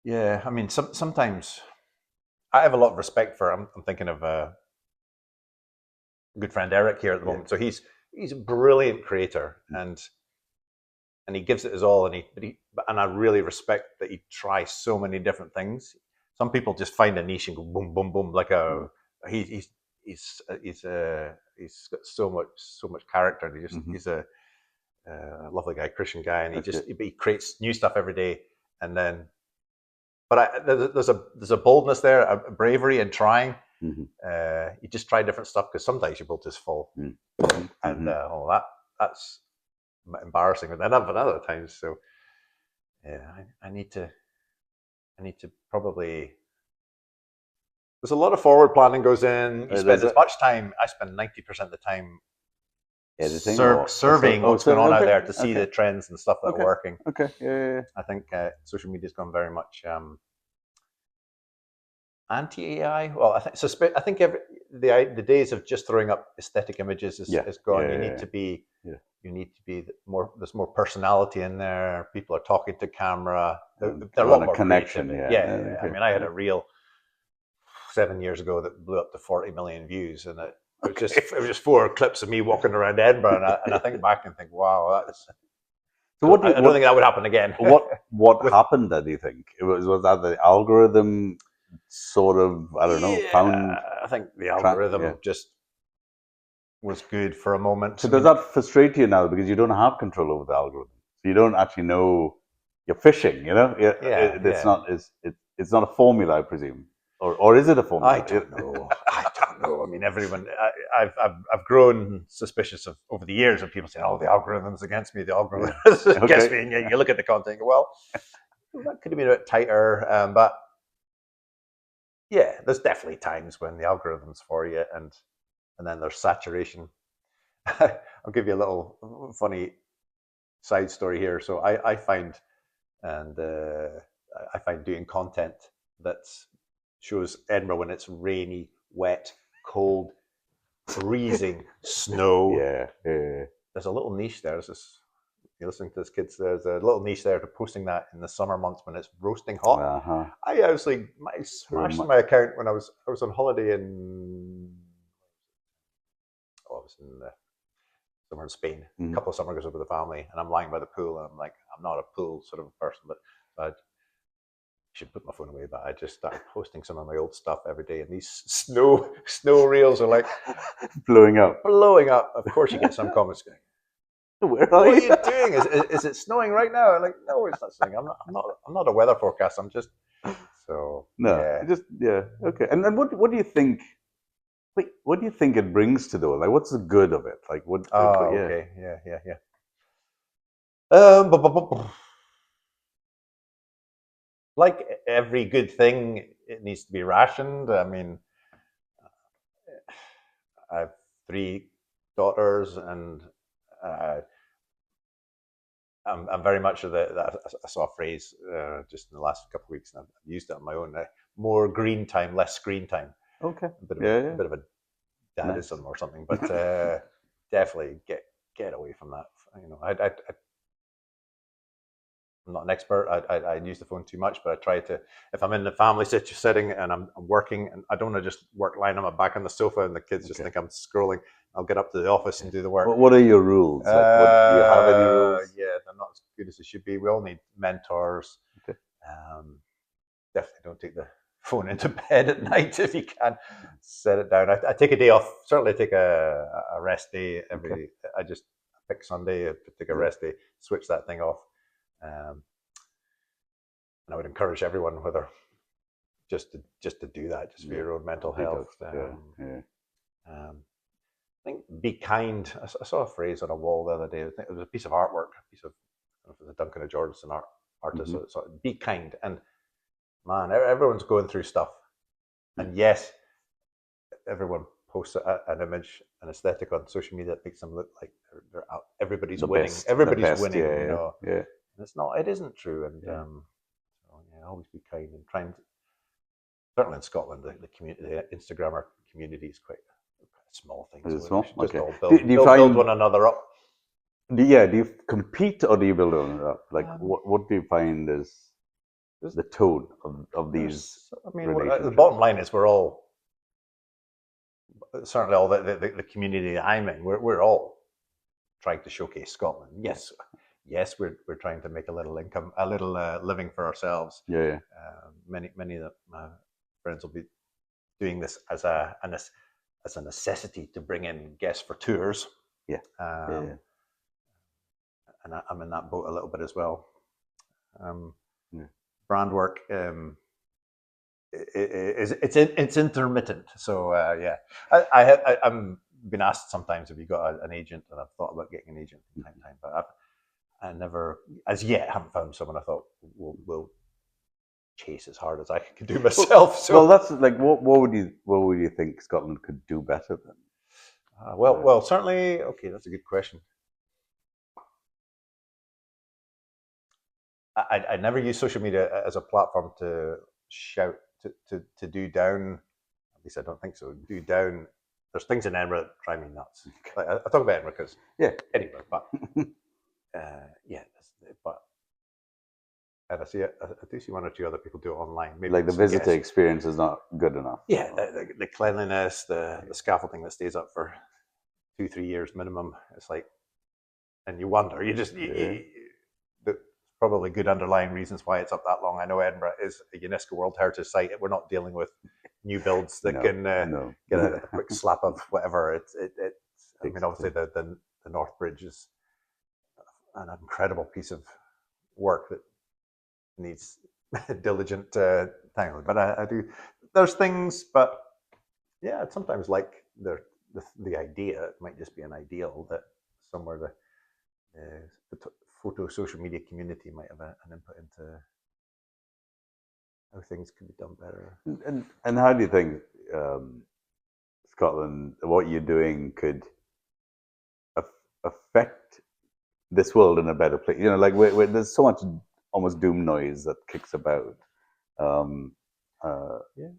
Speaker 4: I mean, sometimes I have a lot of respect for. I'm thinking of a good friend Eric here at the moment. So he's a brilliant creator, and he gives it his all, and I really respect that he tries so many different things. Some people just find a niche and go boom, boom, boom, like he's got so much character, and he's a lovely guy, Christian guy, and he creates new stuff every day, and then. But there's a boldness there, a bravery in trying. You just try different stuff, because sometimes you will just fall, and that's embarrassing. But then other times, so I need to probably. There's a lot of forward planning goes in. You spend as much time. I spend 90% of the time
Speaker 3: editing,
Speaker 4: surveying what's going on out there to see the trends and stuff that are working.
Speaker 3: Okay, yeah.
Speaker 4: I think social media's gone very much anti-AI. Well, I think the days of just throwing up aesthetic images is gone. You need to be more. There's more personality in there. People are talking to camera. They're a lot more
Speaker 3: connection.
Speaker 4: Yeah. I mean, I had a reel 7 years ago that blew up to 40 million views, and it was just 4 clips of me walking around Edinburgh, and I think back and think, wow, that's. So I don't think that would happen again.
Speaker 3: What happened? Do you think was that the algorithm sort of found?
Speaker 4: I think the algorithm just was good for a moment.
Speaker 3: So does that frustrate you now because you don't have control over the algorithm? So you don't actually know you're fishing. It's not a formula, I presume, or is it a formula?
Speaker 4: I don't know. I mean, everyone. I've grown suspicious of over the years of people saying, "Oh, the algorithm's against me. The algorithm's against me." And you look at the content, and go, well, that could have been a bit tighter, but yeah, there's definitely times when the algorithm's for you, and then there's saturation. I'll give you a little funny side story here. So I find doing content that shows Edinburgh when it's rainy, wet, cold, freezing, snow.
Speaker 3: Yeah.
Speaker 4: There's a little niche there. You're listening to this, kids. There's a little niche there to posting that in the summer months when it's roasting hot.
Speaker 3: Uh-huh.
Speaker 4: I actually smashed my account when I was on holiday in. I was in somewhere in Spain. A couple of summers with the family, and I'm lying by the pool, and I'm like, I'm not a pool sort of person, but I should put my phone away. But I just started posting some of my old stuff every day, and these snow reels are like
Speaker 3: blowing up.
Speaker 4: Of course, you get some comments going, "What are you doing? Is it snowing right now?" I'm like, "No, it's not snowing. I'm not a weather forecast. I'm just so
Speaker 3: okay." And then what do you think? Wait, what do you think it brings to the world? Like, what's the good of it? Like, what?
Speaker 4: Okay, yeah. Like every good thing, it needs to be rationed. I mean, I have 3 daughters, and I'm very much of that. I saw a phrase just in the last couple of weeks, and I've used it on my own. More green time, less screen time.
Speaker 3: Okay.
Speaker 4: A bit of a dadism or something, but definitely get away from that. I'm not an expert. I use the phone too much, but I try to. If I'm in the family setting and I'm working, and I don't want to just work lying on my back on the sofa, and the kids just think I'm scrolling. I'll get up to the office and do the work.
Speaker 3: What are your rules? Like, do you have any rules?
Speaker 4: Yeah, they're not as good as they should be. We all need mentors.
Speaker 3: Okay.
Speaker 4: Definitely don't take the phone into bed at night if you can. Set it down. I take a day off. Certainly take a rest day every. Okay. I just pick Sunday. Take a rest day. Switch that thing off. And I would encourage everyone, whether just to do that, just for your own mental health. I think be kind. I saw a phrase on a wall the other day. I think it was a piece of artwork, I don't know if it was a Duncan O'Jordan artist. Mm-hmm. So be kind, and man, everyone's going through stuff, and yes, everyone posts an image, an aesthetic on social media that makes them look like they're out. Everybody's winning.
Speaker 3: Best,
Speaker 4: everybody's winning.
Speaker 3: Yeah.
Speaker 4: And it's not. It isn't true. And always be kind and try and. Certainly in Scotland, the community, the Instagrammer community is quite small things.
Speaker 3: Is it small?
Speaker 4: Just
Speaker 3: okay.
Speaker 4: all build one another up.
Speaker 3: Do you compete or do you build one another up? Like, what do you find is the tone of these?
Speaker 4: I mean, the bottom line is we're all, certainly all the community that I'm in, we're all trying to showcase Scotland. Yes, we're trying to make a little income, a little living for ourselves.
Speaker 3: Yeah.
Speaker 4: Many of my friends will be doing this as a necessity to bring in guests for tours.
Speaker 3: Yeah.
Speaker 4: And I'm in that boat a little bit as well. Brand work, it's intermittent. So I'm been asked sometimes if you got an agent, and I've thought about getting an agent from time to time, but I never, as yet, haven't found someone I thought will chase as hard as I could do myself. So,
Speaker 3: well, that's like what would you think Scotland could do better than?
Speaker 4: Well, certainly. Okay, that's a good question. I never use social media as a platform to shout to do down least I don't think so, do down. There's things in Edinburgh that drive me nuts. Like, I talk about Edinburgh because Edinburgh, but but and I do see one or two other people do it online. Maybe
Speaker 3: like the visitor experience is not good enough.
Speaker 4: Yeah, the cleanliness, the scaffolding that stays up for 2-3 years minimum. It's like, and you wonder. There's probably good underlying reasons why it's up that long. I know Edinburgh is a UNESCO World Heritage Site. We're not dealing with new builds that can get a quick slap of whatever. I mean, obviously the North Bridge is an incredible piece of work that needs diligent tangling. But I do. There's things, but yeah, I'd sometimes like the idea. It might just be an ideal that somewhere the photo social media community might have an input into how things could be done better.
Speaker 3: And how do you think Scotland, what you're doing, could affect this world in a better place? You know, like where there's so much almost doom noise that kicks about.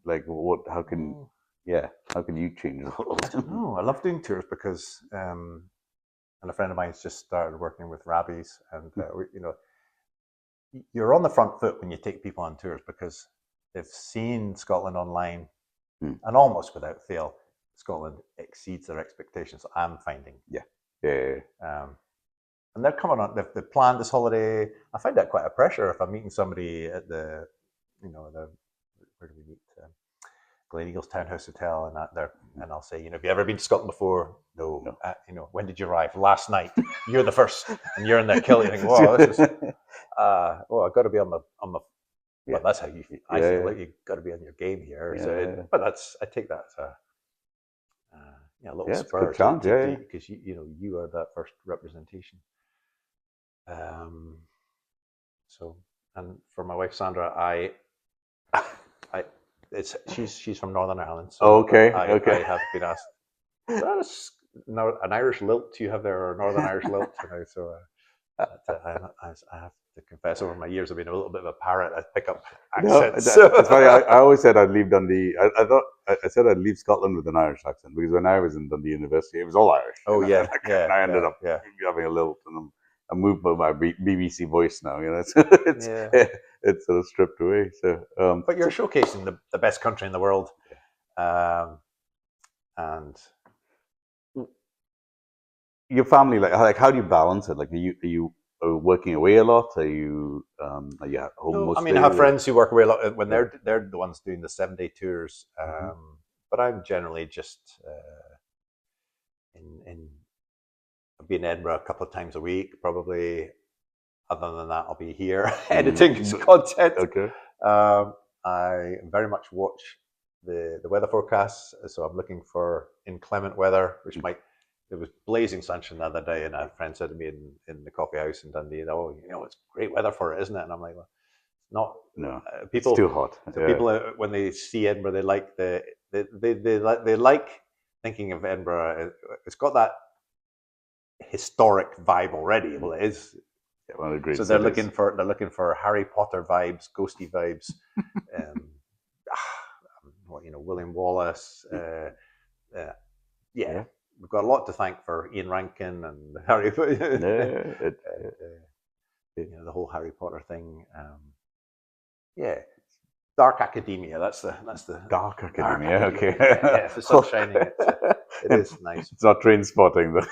Speaker 3: Like what? How can you change the world?
Speaker 4: I don't know. I love doing tours because, and a friend of mine's just started working with Rabbies, and you're on the front foot when you take people on tours because they've seen Scotland online, and almost without fail, Scotland exceeds their expectations. I'm finding. And they're coming on. They've planned this holiday. I find that quite a pressure if I'm meeting somebody at the where do we meet? Gleneagles Townhouse Hotel, and I'll say, have you ever been to Scotland before? No. When did you arrive? Last night. You're the first, and you're in there killing. You think, wow, this is. I've got to be on my. Well, that's how you. I feel like you've got to be on your game here. So, but I take that as a little spur because you are that first representation. So, and for my wife Sandra, she's from Northern Ireland. So I have been asked, is that an Irish lilt you have there, or Northern Irish lilt? So I have to confess, over my years, I've been a little bit of a parrot. I pick up accents.
Speaker 3: It's funny. I always said I'd leave Dundee. I said I'd leave Scotland with an Irish accent because when I was in Dundee University, it was all Irish. And I ended up having a lilt, and I moved by my BBC voice now. It's sort of stripped away. So,
Speaker 4: but you're showcasing the best country in the world, and
Speaker 3: your family, like how do you balance it? Like, are you working away a lot? Are you home most
Speaker 4: I have friends who work away a lot when they're the ones doing the 7-day tours. But I'm generally just I'll be in Edinburgh a couple of times a week, probably. Other than that, I'll be here editing content.
Speaker 3: Okay.
Speaker 4: I very much watch the weather forecasts, so I'm looking for inclement weather, which might. It was blazing sunshine the other day, and a friend said to me in the coffee house in Dundee, it's great weather for it, isn't it? And I'm like, well, not.
Speaker 3: No,
Speaker 4: people,
Speaker 3: it's too hot.
Speaker 4: So people, when they see Edinburgh, they like they like thinking of Edinburgh. It's got that historic vibe already. Well, it is.
Speaker 3: One of the great
Speaker 4: so they're looking for Harry Potter vibes, ghosty vibes. William Wallace. We've got a lot to thank for Ian Rankin and Harry. The whole Harry Potter thing. Dark academia. That's the
Speaker 3: dark academia. Okay.
Speaker 4: If the sun's shining, it is nice.
Speaker 3: It's not train spotting, though.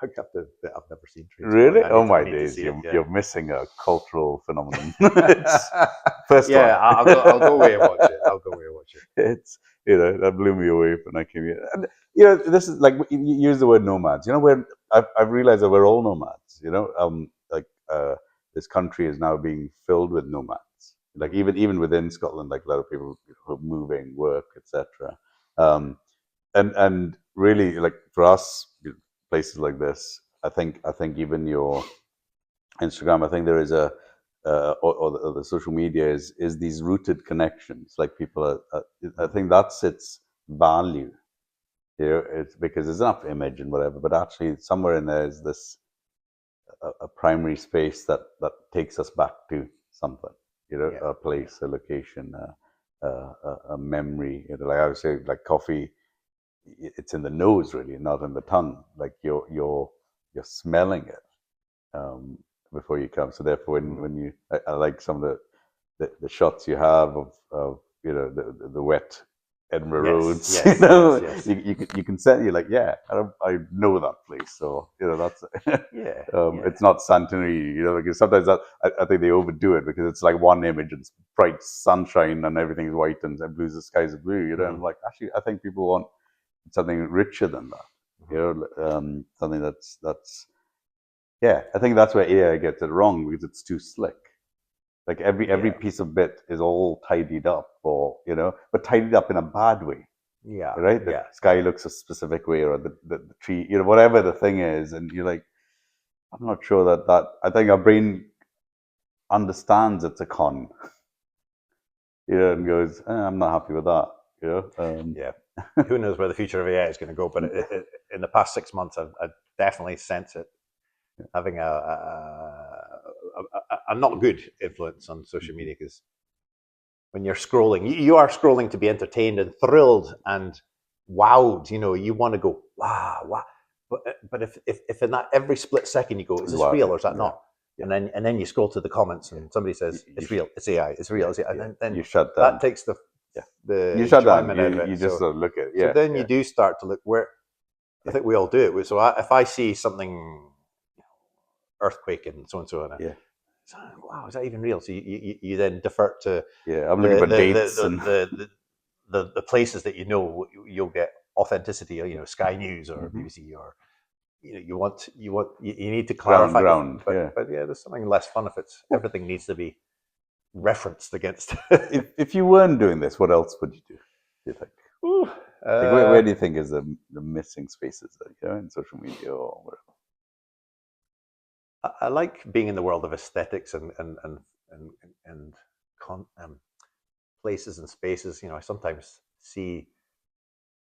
Speaker 4: I've never seen Train
Speaker 3: Really? Oh my days! You're missing a cultural phenomenon. First one.
Speaker 4: I'll go away and watch it.
Speaker 3: It's that blew me away when I came here. And, this is like you use the word nomads. I've realized that we're all nomads. This country is now being filled with nomads. Like even within Scotland, like a lot of people who are moving, work, etc. And really, like for us. Places like this, I think even your Instagram, I think there is or the social media is these rooted connections. Like people I think that's its value. It's because there's enough image and whatever, but actually somewhere in there is this a primary space that takes us back to something. A place, a location, a memory. Like I would say, like coffee, it's in the nose really, not in the tongue. Like you're smelling it before you come. So therefore, when you, I like some of the shots you have of the wet Edinburgh roads.
Speaker 4: Yes.
Speaker 3: You can say, you're like, yeah, I know that place. So that's it's not Santorini, because sometimes I think they overdo it because it's like one image and it's bright sunshine and everything's white and blue, the skies are blue. And like, actually, I think people want something richer than that. Something that's I think that's where AI gets it wrong, because it's too slick. Like every piece of bit is all tidied up, but tidied up in a bad way.
Speaker 4: Yeah.
Speaker 3: Right? The sky looks a specific way, or the tree, whatever the thing is, and you're like, I'm not sure that I think our brain understands it's a con. And goes, I'm not happy with that.
Speaker 4: Who knows where the future of AI is going to go? But in the past 6 months, I definitely sense it having a not good influence on social media, because when you're scrolling, you are scrolling to be entertained and thrilled and wowed. You want to go wow. But if in that every split second you go, is this real or is that not? And then you scroll to the comments and somebody says it's real, it's AI, it's real, it's AI. And then
Speaker 3: you shut down.
Speaker 4: That takes the
Speaker 3: you shut down.
Speaker 4: Out of it.
Speaker 3: You just sort of look at it.
Speaker 4: So then you do start to look where. I think we all do it. So if I see something, earthquake and so and so, and wow, is that even real? So you then defer to
Speaker 3: I'm looking for dates
Speaker 4: and the places that you'll get authenticity. Sky News or BBC, or you need to clarify
Speaker 3: ground.
Speaker 4: But there's something less fun if everything needs to be referenced against.
Speaker 3: if you weren't doing this, what else would you do? Do you think? Where do you think is the missing spaces in social media or whatever?
Speaker 4: I like being in the world of aesthetics and places and spaces. I sometimes see.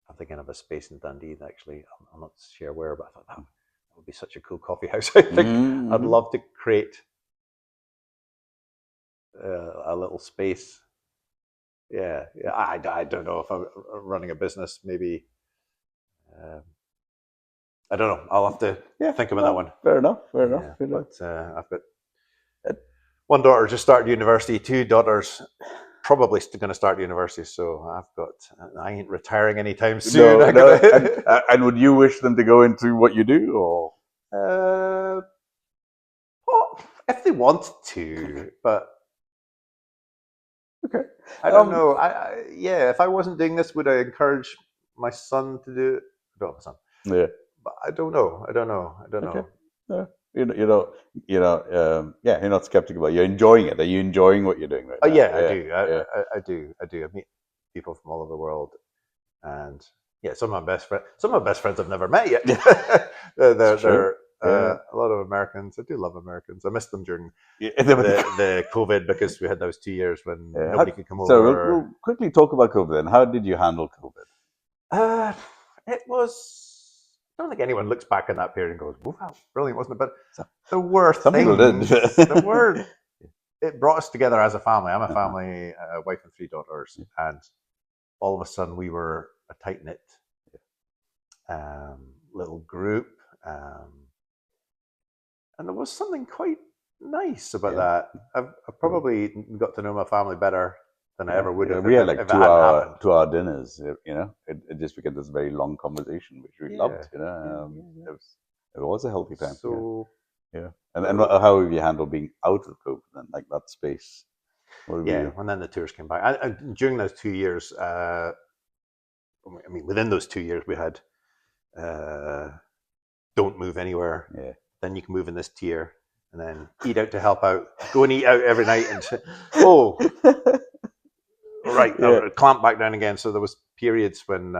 Speaker 4: I'm thinking of a space in Dundee. Actually, I'm not sure where, but I thought that would be such a cool coffee house. I think I'd love to create a little space. I don't know if I'm running a business. Maybe. I don't know. I'll have to think about that one.
Speaker 3: Fair enough. But
Speaker 4: I've got one daughter just started university, 2 daughters probably going to start university. So I ain't retiring anytime soon.
Speaker 3: And would you wish them to go into what you do, or?
Speaker 4: Well, if they want to, but okay. I don't know. If I wasn't doing this, would I encourage my son to do it? I don't have a son.
Speaker 3: Yeah.
Speaker 4: But I don't know.
Speaker 3: Okay. You're not skeptical about it. You're enjoying it. Are you enjoying what you're doing right now?
Speaker 4: Yeah, I do. I meet people from all over the world, and some of my best friends I've never met yet. They're a lot of Americans. I do love Americans. I missed them during the COVID, because we had those 2 years when nobody could come over.
Speaker 3: So we'll quickly talk about COVID then. How did you handle COVID?
Speaker 4: It was. I don't think anyone looks back on that period and goes, "Wow, brilliant, wasn't it?" But there were
Speaker 3: some
Speaker 4: things.
Speaker 3: People did.
Speaker 4: There were. It brought us together as a family. I'm a family, a wife and 3 daughters, and all of a sudden we were a tight knit little group, and there was something quite nice about that. I've probably got to know my family better than I ever would have.
Speaker 3: We had like 2-hour dinners, it just became this very long conversation, which we loved, it was a healthy time.
Speaker 4: So,
Speaker 3: And how have you handled being out of COVID then, like that space?
Speaker 4: And then the tours came back. During those 2 years, within those 2 years, we had don't move anywhere.
Speaker 3: Yeah.
Speaker 4: Then you can move in this tier, and then eat out to help out. Go and eat out every night, and clamp back down again. So there was periods when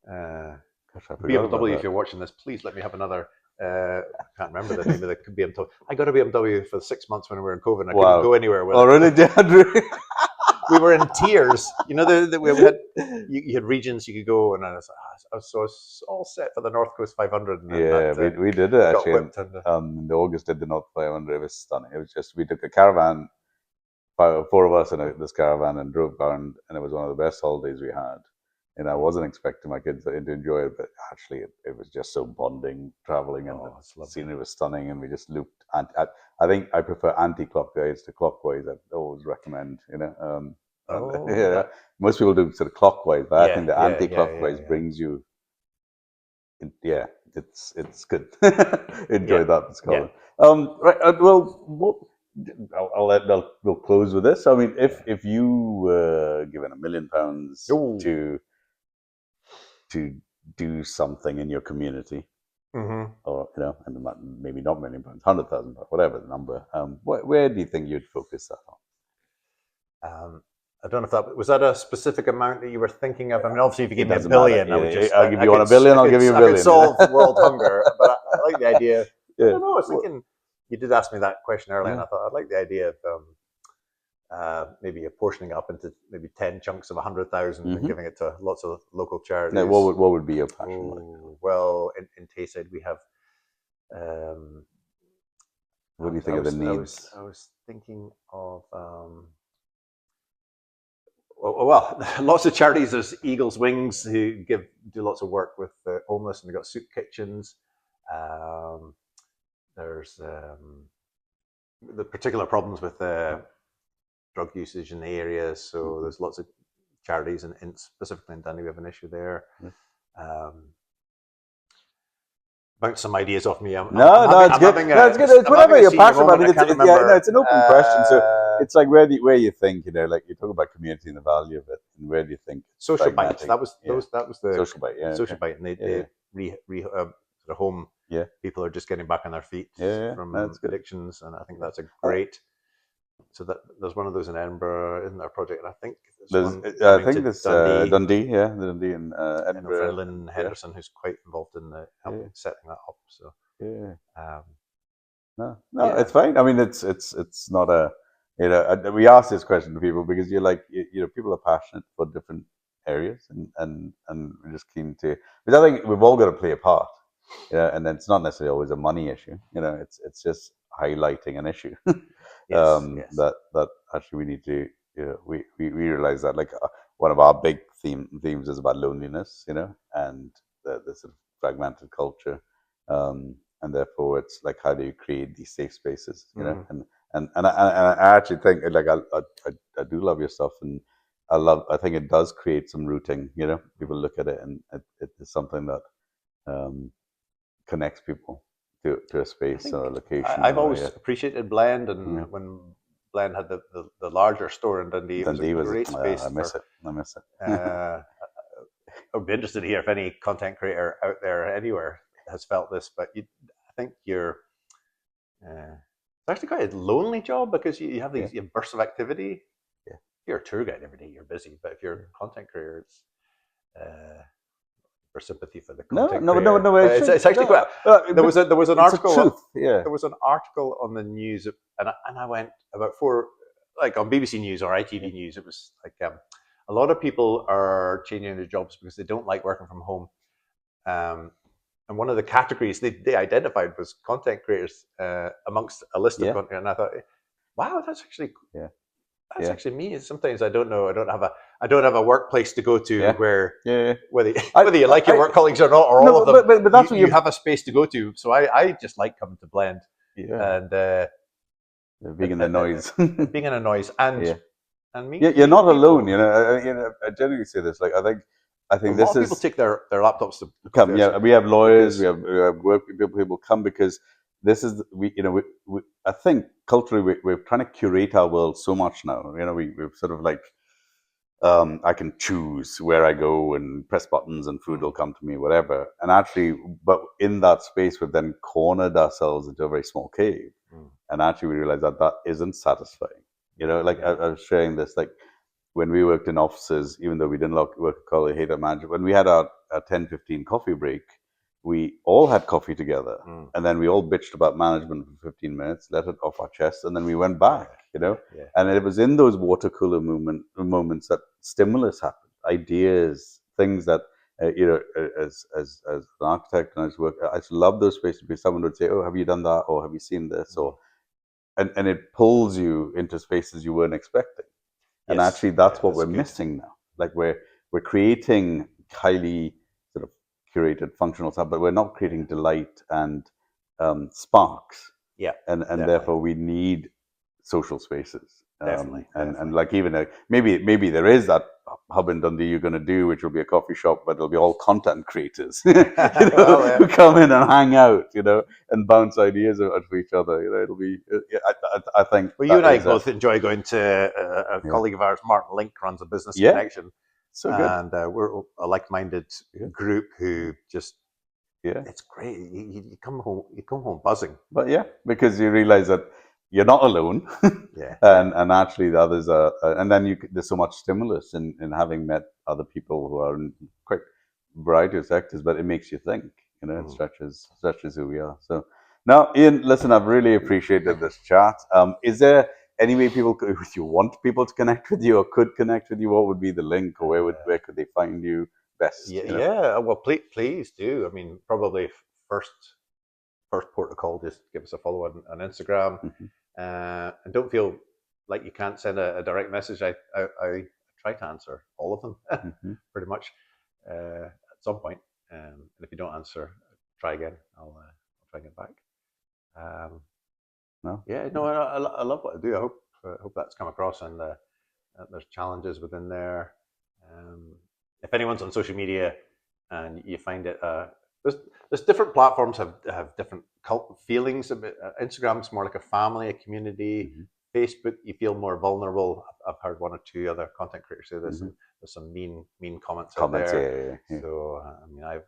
Speaker 4: BMW, if you're watching this, please let me have another. I can't remember the name of the BMW. I got a BMW for 6 months when we were in COVID. I couldn't go anywhere with it.
Speaker 3: Really?
Speaker 4: We were in tiers. We had you had regions you could go, and I was all set for the North Coast 500. And
Speaker 3: we did it actually. In August did the North 500. It was stunning. It was just, we took a caravan four of us in this caravan and drove down, and it was one of the best holidays we had. And I wasn't expecting my kids to enjoy it, but actually it was just so bonding traveling, and the scenery was stunning, and we just looped. And I think I prefer anti-clockwise to clockwise. I always recommend, most people do sort of clockwise, but I think the anti-clockwise brings you. It's good. Enjoy that, Scotland. Right. Well, we'll close with this. I mean, if you were given £1 million to do something in your community, or and maybe not £1 million, £100,000, whatever the number, where do you think you'd focus that
Speaker 4: on? I don't know if that was a specific amount that you were thinking of. I mean, obviously, if you gave me £1 billion, I'll give you £1 billion. I'll give you £1 billion. I could solve world hunger, but I like the idea. I don't know. I was thinking you did ask me that question earlier, and I thought I'd like the idea of maybe apportioning up into maybe 10 chunks of 100,000 and giving it to lots of local charities.
Speaker 3: Now, what would be your passion like?
Speaker 4: Well, in Tayside we have.
Speaker 3: What do you think of the needs?
Speaker 4: I was thinking of. Well, lots of charities. There's Eagle's Wings who do lots of work with the homeless, and they've got soup kitchens. There's the particular problems with drug usage in the area, so there's lots of charities, and specifically in Dundee we have an issue there. Bounce some ideas off me.
Speaker 3: It's good. It's good. It's whatever you're passionate about. It's an open question. So it's like where you think, like you talk about community and the value of it, and where do you think
Speaker 4: Social Bite? That was the
Speaker 3: Social Bite.
Speaker 4: Social Bite, and they sort of home people are just getting back on their feet from addictions, and I think that's a great. So there's one of those in Edinburgh, isn't there, a project? And I think
Speaker 3: there's Dundee, the Dundee and Edinburgh.
Speaker 4: Lynn Henderson, who's quite involved in setting that up. So
Speaker 3: it's fine. I mean, it's not a we ask this question to people because you're like people are passionate for different areas, and we're just keen to. But I think we've all got to play a part. And then it's not necessarily always a money issue. It's just highlighting an issue. That actually we need to. We realize that like one of our big themes is about loneliness. And the sort of fragmented culture. And therefore, it's like how do you create these safe spaces? And I actually think like I do love your stuff, and I think it does create some rooting. People look at it, and it is something that connects people to a space or a location.
Speaker 4: I've always appreciated Blend, and when Blend had the larger store in Dundee, it was a great space.
Speaker 3: I miss it.
Speaker 4: I'd be interested to hear if any content creator out there anywhere has felt this, but I think it's actually quite a lonely job because you have these bursts of activity. If you're a tour guide every day, you're busy, but if you're a content creator, it's for sympathy for the content creator.
Speaker 3: No.
Speaker 4: It's actually quite. There was an article.
Speaker 3: There
Speaker 4: was an article on the news, and I went about 4, like on BBC News or ITV News. It was like a lot of people are changing their jobs because they don't like working from home. And one of the categories they identified was content creators amongst a list of content. And I thought, wow, that's actually actually me. Sometimes I don't know. I don't have a workplace to go to where whether you like your work colleagues or not, or all of them. But that's you have a space to go to. So I just like coming to Blend and
Speaker 3: being in the noise,
Speaker 4: and me.
Speaker 3: You're not alone. I generally say this. Like I think this is
Speaker 4: people take their laptops to
Speaker 3: come. We have lawyers. We have work people come because this is we I think culturally we're trying to curate our world so much now. We've sort of like I can choose where I go and press buttons and food will come to me, whatever. And actually, but in that space, we've then cornered ourselves into a very small cave. And actually, we realize that isn't satisfying. I was sharing this, like when we worked in offices, even though we didn't work at Collie Hater Manager, when we had our 10-15 coffee break, we all had coffee together. And then we all bitched about management for 15 minutes, let it off our chest, and then we went back, And it was in those water cooler moments that stimulus happened, ideas, things that, as an architect and I just love those spaces because someone would say, oh, have you done that? Or have you seen this? Or and it pulls you into spaces you weren't expecting. And actually, that's what we're missing now. Like we're creating highly sort of curated functional stuff, but we're not creating delight and sparks.
Speaker 4: Yeah,
Speaker 3: and therefore we need social spaces.
Speaker 4: Definitely.
Speaker 3: And like even maybe there is that hub in Dundee you're going to do, which will be a coffee shop, but it'll be all content creators, who come in and hang out, and bounce ideas out of each other. It'll be. I think.
Speaker 4: Well, you and I both enjoy going to a colleague of ours, Martin Link, runs a Business Connection.
Speaker 3: So good.
Speaker 4: And we're a like-minded group who just. Yeah, it's great. You come home buzzing.
Speaker 3: But because you realize that you're not alone. and actually the others are, and then there's so much stimulus in having met other people who are in quite a variety of sectors, but it makes you think, it stretches who we are. So now, Ian, listen, I've really appreciated this chat. Is there any way if you want people to connect with you or could connect with you, what would be the link, or where could they find you best?
Speaker 4: Well, please do. I mean, probably first port of call, just give us a follow on Instagram.
Speaker 3: Mm-hmm.
Speaker 4: And don't feel like you can't send a direct message. I try to answer all of them,
Speaker 3: mm-hmm.
Speaker 4: pretty much, at some point. And if you don't answer, try again. I'll try and get back. I love what I do. I hope that's come across, and there's challenges within there. If anyone's on social media and you find it, there's different platforms have different feelings. Instagram's more like a family, a community.
Speaker 3: Mm-hmm.
Speaker 4: Facebook, you feel more vulnerable. I've heard one or two other content creators say this.
Speaker 3: Mm-hmm.
Speaker 4: And there's some mean comments out there.
Speaker 3: Yeah.
Speaker 4: So I've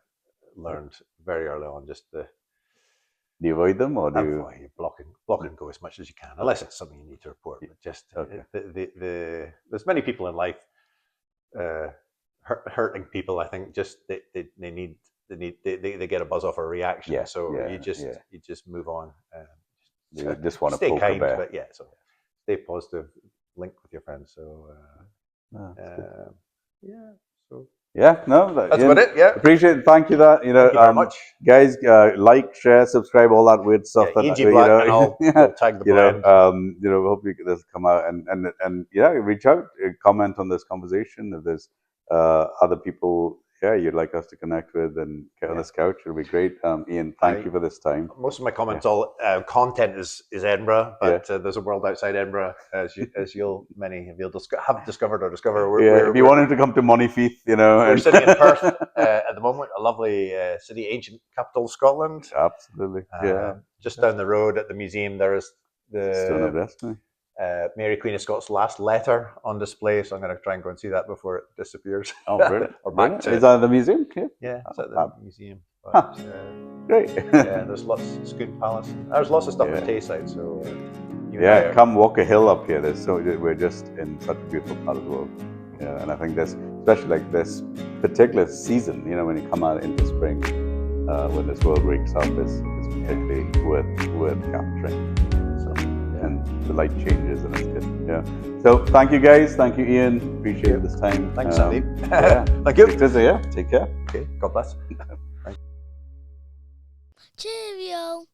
Speaker 4: learned very early on just to.
Speaker 3: Do you avoid them, or do
Speaker 4: you block and go as much as you can, unless it's something you need to report. But just there's many people in life hurting people. I think just they get a buzz off a reaction. You just move on.
Speaker 3: You just want to
Speaker 4: stay
Speaker 3: poke
Speaker 4: kind,
Speaker 3: a bear.
Speaker 4: but so stay positive. Link with your friends. So that's about it. Yeah,
Speaker 3: appreciate it. Thank you. Thank you
Speaker 4: very much,
Speaker 3: guys. Like, share, subscribe, all that weird stuff.
Speaker 4: EG Black, and I'll tag the brand.
Speaker 3: Hope this come out and reach out, comment on this conversation. If there's other people you'd like us to connect with and get on this couch, it'll be great. Ian, thank you for this time.
Speaker 4: Most of my comments, all content is Edinburgh, but there's a world outside Edinburgh, as many of you'll have discovered or discover.
Speaker 3: If you wanted to come to Monifeith,
Speaker 4: we're sitting in Perth at the moment, a lovely city, ancient capital of Scotland.
Speaker 3: Absolutely,
Speaker 4: just down the road at the museum, there is the
Speaker 3: Stone of Destiny.
Speaker 4: Mary Queen of Scots' last letter on display, so I'm going to try and go and see that before it disappears.
Speaker 3: Oh, brilliant!
Speaker 4: Or back to
Speaker 3: is that at the museum?
Speaker 4: Yeah, it's at the museum. But,
Speaker 3: great.
Speaker 4: There's lots of Scone Palace. There's lots of stuff at Tayside. So
Speaker 3: come walk a hill up here. We're just in such a beautiful part of the world. Yeah, and I think especially like this particular season, when you come out into spring, when this world wakes up, is particularly worth capturing. And the light changes, and it's good. Yeah. So thank you, guys. Thank you, Ian. Appreciate this time.
Speaker 4: Thanks, Sandeep.
Speaker 3: Thank you. Take care.
Speaker 4: Okay. God bless.
Speaker 1: Cheerio.